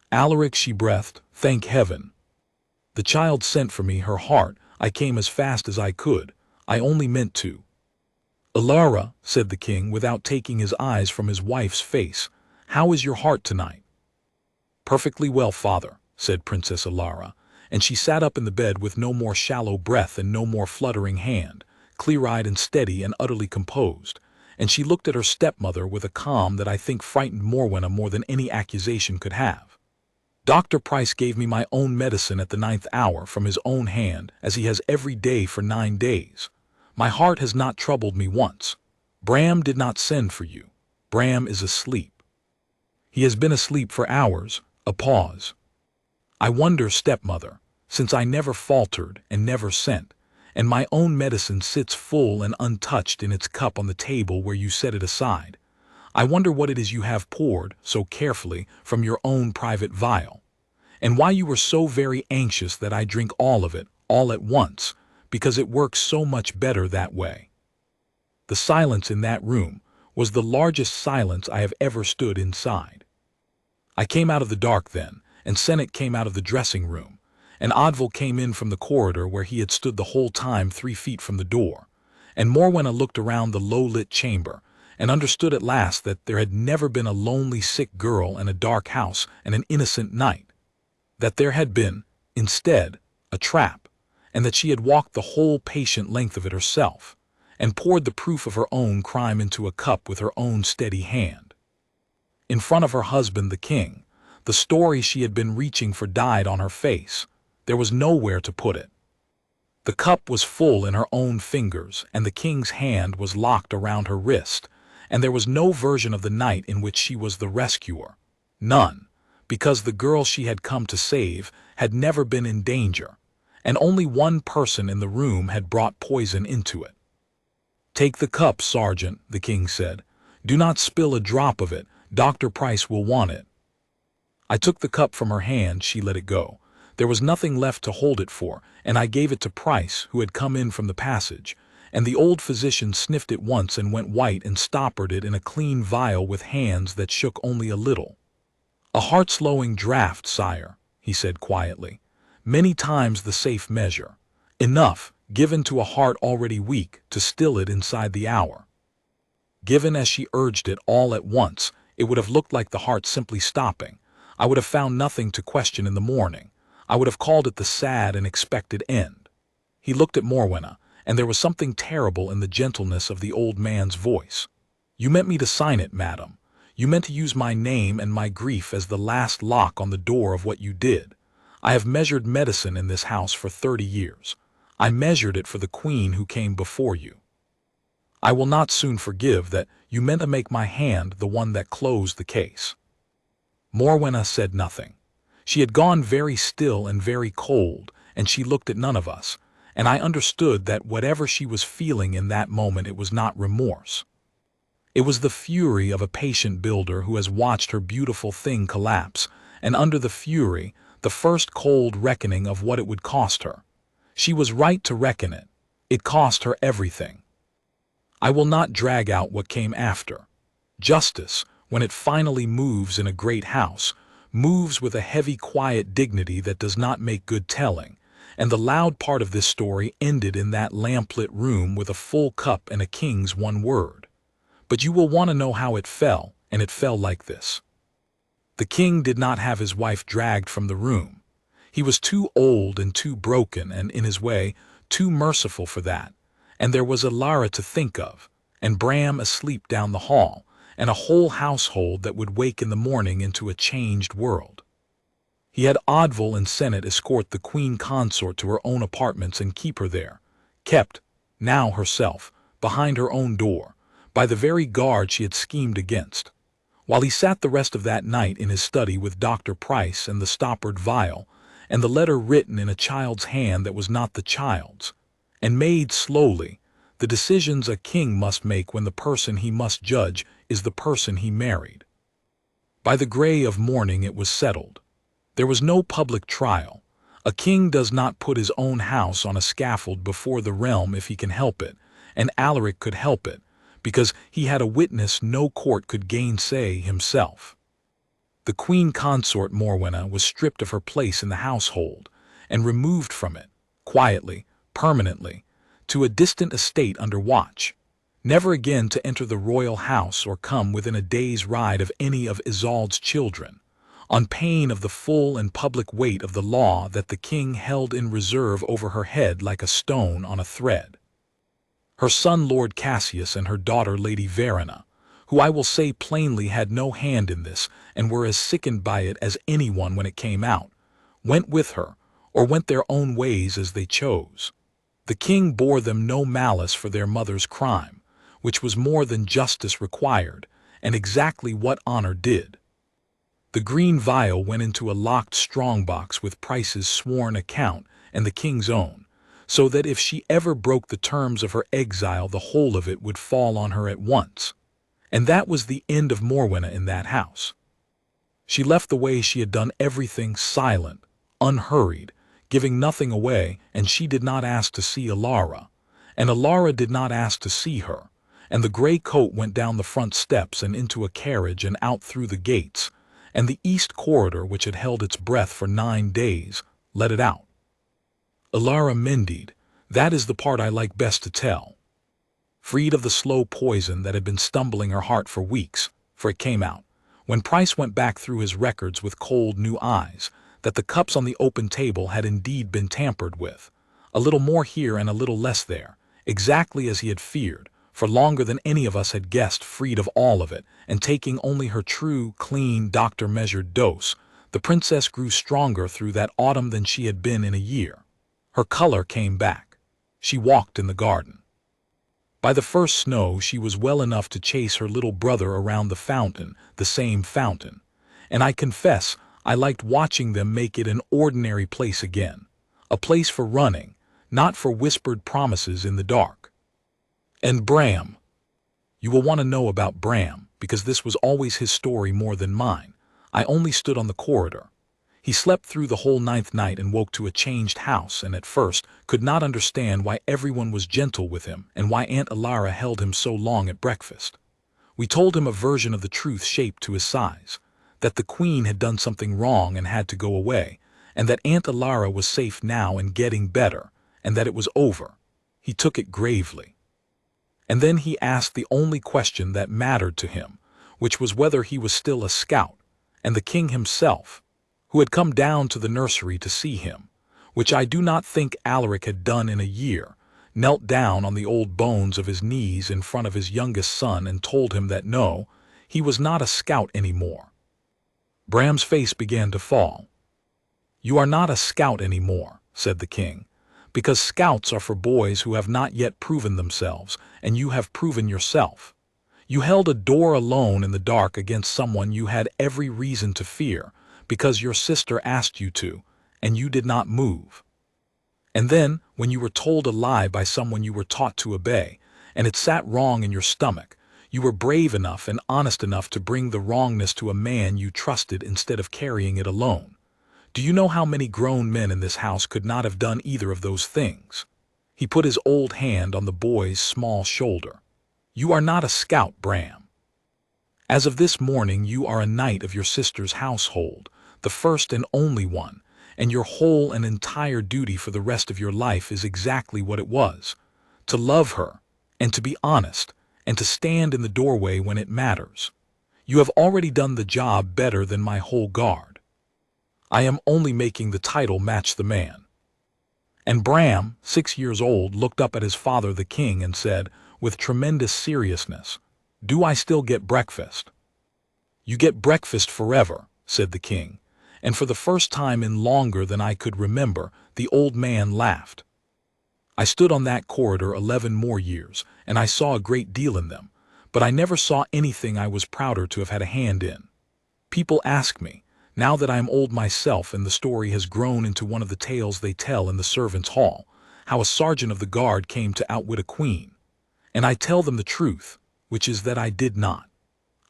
"Alaric," she breathed, "thank heaven. The child sent for me, her heart. I came as fast as I could. I only meant to." "Elara," said the king, without taking his eyes from his wife's face, "how is your heart tonight?" "Perfectly well, father," said Princess Elara, and she sat up in the bed with no more shallow breath and no more fluttering hand, clear-eyed and steady and utterly composed, and she looked at her stepmother with a calm that I think frightened Morwenna more than any accusation could have. "Dr. Price gave me my own medicine at the 9th hour from his own hand, as he has every day for 9 days. My heart has not troubled me once. Bram did not send for you. Bram is asleep. He has been asleep for hours." A pause. "I wonder, stepmother, since I never faltered and never sent, and my own medicine sits full and untouched in its cup on the table where you set it aside, I wonder what it is you have poured so carefully from your own private vial, and why you were so very anxious that I drink all of it, all at once, because it works so much better that way." The silence in that room was the largest silence I have ever stood inside. I came out of the dark then, and Sennet came out of the dressing room, and Odvil came in from the corridor where he had stood the whole time 3 feet from the door, and Morwenna looked around the low-lit chamber, and understood at last that there had never been a lonely sick girl in a dark house and an innocent night, that there had been, instead, a trap, and that she had walked the whole patient length of it herself, and poured the proof of her own crime into a cup with her own steady hand. In front of her husband the king, the story she had been reaching for died on her face. There was nowhere to put it. The cup was full in her own fingers, and the king's hand was locked around her wrist, and there was no version of the night in which she was the rescuer. None, because the girl she had come to save had never been in danger, and only one person in the room had brought poison into it. "Take the cup, Sergeant," the king said. "Do not spill a drop of it. Dr. Price will want it." I took the cup from her hand. She let it go. There was nothing left to hold it for, and I gave it to Price, who had come in from the passage, and the old physician sniffed it once and went white and stoppered it in a clean vial with hands that shook only a little. "A heart-slowing draught, sire," he said quietly. "Many times the safe measure. Enough, given to a heart already weak, to still it inside the hour." Given as she urged it all at once, it would have looked like the heart simply stopping. I would have found nothing to question in the morning. I would have called it the sad and expected end. He looked at Morwenna, and there was something terrible in the gentleness of the old man's voice. "You meant me to sign it, madam. You meant to use my name and my grief as the last lock on the door of what you did. I have measured medicine in this house for 30 years. I measured it for the queen who came before you. I will not soon forgive that you meant to make my hand the one that closed the case." Morwenna said nothing. She had gone very still and very cold, and she looked at none of us, and I understood that whatever she was feeling in that moment, it was not remorse. It was the fury of a patient builder who has watched her beautiful thing collapse, and under the fury, the first cold reckoning of what it would cost her. She was right to reckon it. It cost her everything. I will not drag out what came after. Justice, when it finally moves in a great house, moves with a heavy, quiet dignity that does not make good telling, and the loud part of this story ended in that lamplit room with a full cup and a king's one word. But you will want to know how it fell, and it fell like this. The king did not have his wife dragged from the room. He was too old and too broken and, in his way, too merciful for that, and there was Elara to think of, and Bram asleep down the hall, and a whole household that would wake in the morning into a changed world. He had Odvil and Sennet escort the Queen Consort to her own apartments and keep her there, kept, now herself, behind her own door, by the very guard she had schemed against, while he sat the rest of that night in his study with Dr. Price and the stoppered vial, and the letter written in a child's hand that was not the child's, and made slowly the decisions a king must make when the person he must judge is the person he married. By the gray of morning it was settled. There was no public trial. A king does not put his own house on a scaffold before the realm if he can help it, and Alaric could help it, because he had a witness no court could gainsay himself. The Queen Consort Morwenna was stripped of her place in the household, and removed from it, quietly, permanently, to a distant estate under watch, never again to enter the royal house or come within a day's ride of any of Isolde's children, on pain of the full and public weight of the law that the king held in reserve over her head like a stone on a thread. Her son Lord Cassius and her daughter Lady Verena, who I will say plainly had no hand in this and were as sickened by it as anyone when it came out, went with her, or went their own ways as they chose. The king bore them no malice for their mother's crime, which was more than justice required, and exactly what honor did. The green vial went into a locked strongbox with Price's sworn account and the king's own, so that if she ever broke the terms of her exile the whole of it would fall on her at once. And that was the end of Morwenna in that house. She left the way she had done everything, silent, unhurried, giving nothing away, and she did not ask to see Elara, and Elara did not ask to see her, and the gray coat went down the front steps and into a carriage and out through the gates, and the east corridor, which had held its breath for 9 days, let it out. Elara mendied. That is the part I like best to tell. Freed of the slow poison that had been stumbling her heart for weeks, for it came out, when Price went back through his records with cold new eyes, that the cups on the open table had indeed been tampered with, a little more here and a little less there, exactly as he had feared, for longer than any of us had guessed, freed of all of it, and taking only her true, clean, doctor-measured dose, the princess grew stronger through that autumn than she had been in a year. Her color came back. She walked in the garden. By the first snow she was well enough to chase her little brother around the fountain, the same fountain, and I confess I liked watching them make it an ordinary place again, a place for running, not for whispered promises in the dark. And Bram. You will want to know about Bram, because this was always his story more than mine. I only stood on the corridor. He slept through the whole 9th night and woke to a changed house, and at first could not understand why everyone was gentle with him and why Aunt Elara held him so long at breakfast. We told him a version of the truth shaped to his size, that the Queen had done something wrong and had to go away, and that Aunt Elara was safe now and getting better, and that it was over. He took it gravely. And then he asked the only question that mattered to him, which was whether he was still a scout, and the king himself, who had come down to the nursery to see him, which I do not think Alaric had done in a year, knelt down on the old bones of his knees in front of his youngest son and told him that no, he was not a scout anymore. Bram's face began to fall. "You are not a scout anymore," said the king, "because scouts are for boys who have not yet proven themselves, and you have proven yourself. You held a door alone in the dark against someone you had every reason to fear, because your sister asked you to, and you did not move. And then, when you were told a lie by someone you were taught to obey, and it sat wrong in your stomach, you were brave enough and honest enough to bring the wrongness to a man you trusted instead of carrying it alone. Do you know how many grown men in this house could not have done either of those things?" He put his old hand on the boy's small shoulder. "You are not a scout, Bram. As of this morning you are a knight of your sister's household, the first and only one, and your whole and entire duty for the rest of your life is exactly what it was, to love her, and to be honest, and to stand in the doorway when it matters. You have already done the job better than my whole guard. I am only making the title match the man." And Bram, 6 years old, looked up at his father the king and said, with tremendous seriousness, "Do I still get breakfast?" "You get breakfast forever," said the king, and for the first time in longer than I could remember, the old man laughed. I stood on that corridor 11 more years, and I saw a great deal in them, but I never saw anything I was prouder to have had a hand in. People ask me, now that I am old myself and the story has grown into one of the tales they tell in the servants' hall, how a sergeant of the guard came to outwit a queen. And I tell them the truth, which is that I did not.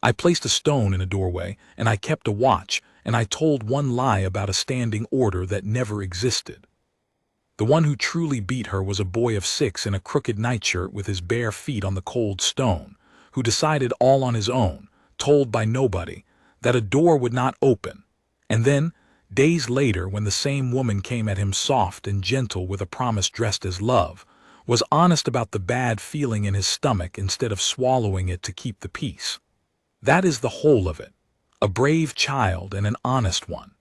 I placed a stone in a doorway, and I kept a watch, and I told one lie about a standing order that never existed. The one who truly beat her was a boy of 6 in a crooked nightshirt with his bare feet on the cold stone, who decided all on his own, told by nobody, that a door would not open, and then, days later, when the same woman came at him soft and gentle with a promise dressed as love, was honest about the bad feeling in his stomach instead of swallowing it to keep the peace. That is the whole of it, a brave child and an honest one.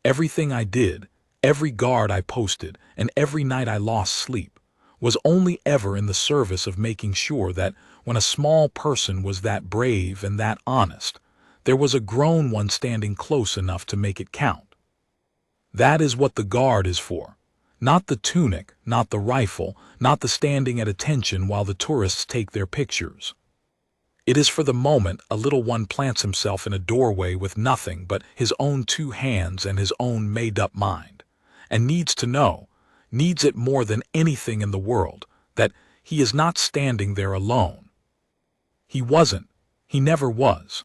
Everything I did, every guard I posted, and every night I lost sleep, was only ever in the service of making sure that when a small person was that brave and that honest, there was a grown one standing close enough to make it count. That is what the guard is for. Not the tunic, not the rifle, not the standing at attention while the tourists take their pictures. It is for the moment a little one plants himself in a doorway with nothing but his own 2 hands and his own made-up mind, and needs to know, needs it more than anything in the world, that he is not standing there alone. He wasn't, He never was.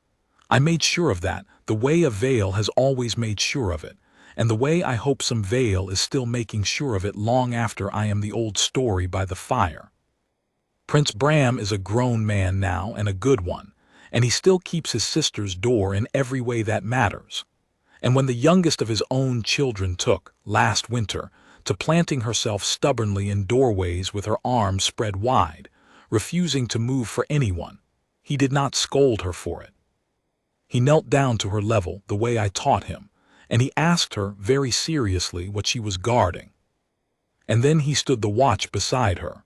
I made sure of that, the way a Vale has always made sure of it, and the way I hope some Vale is still making sure of it long after I am the old story by the fire. Prince Bram is a grown man now and a good one, and he still keeps his sister's door in every way that matters. And when the youngest of his own children took, last winter, to planting herself stubbornly in doorways with her arms spread wide, refusing to move for anyone, he did not scold her for it. He knelt down to her level the way I taught him, and he asked her very seriously what she was guarding. And then he stood the watch beside her,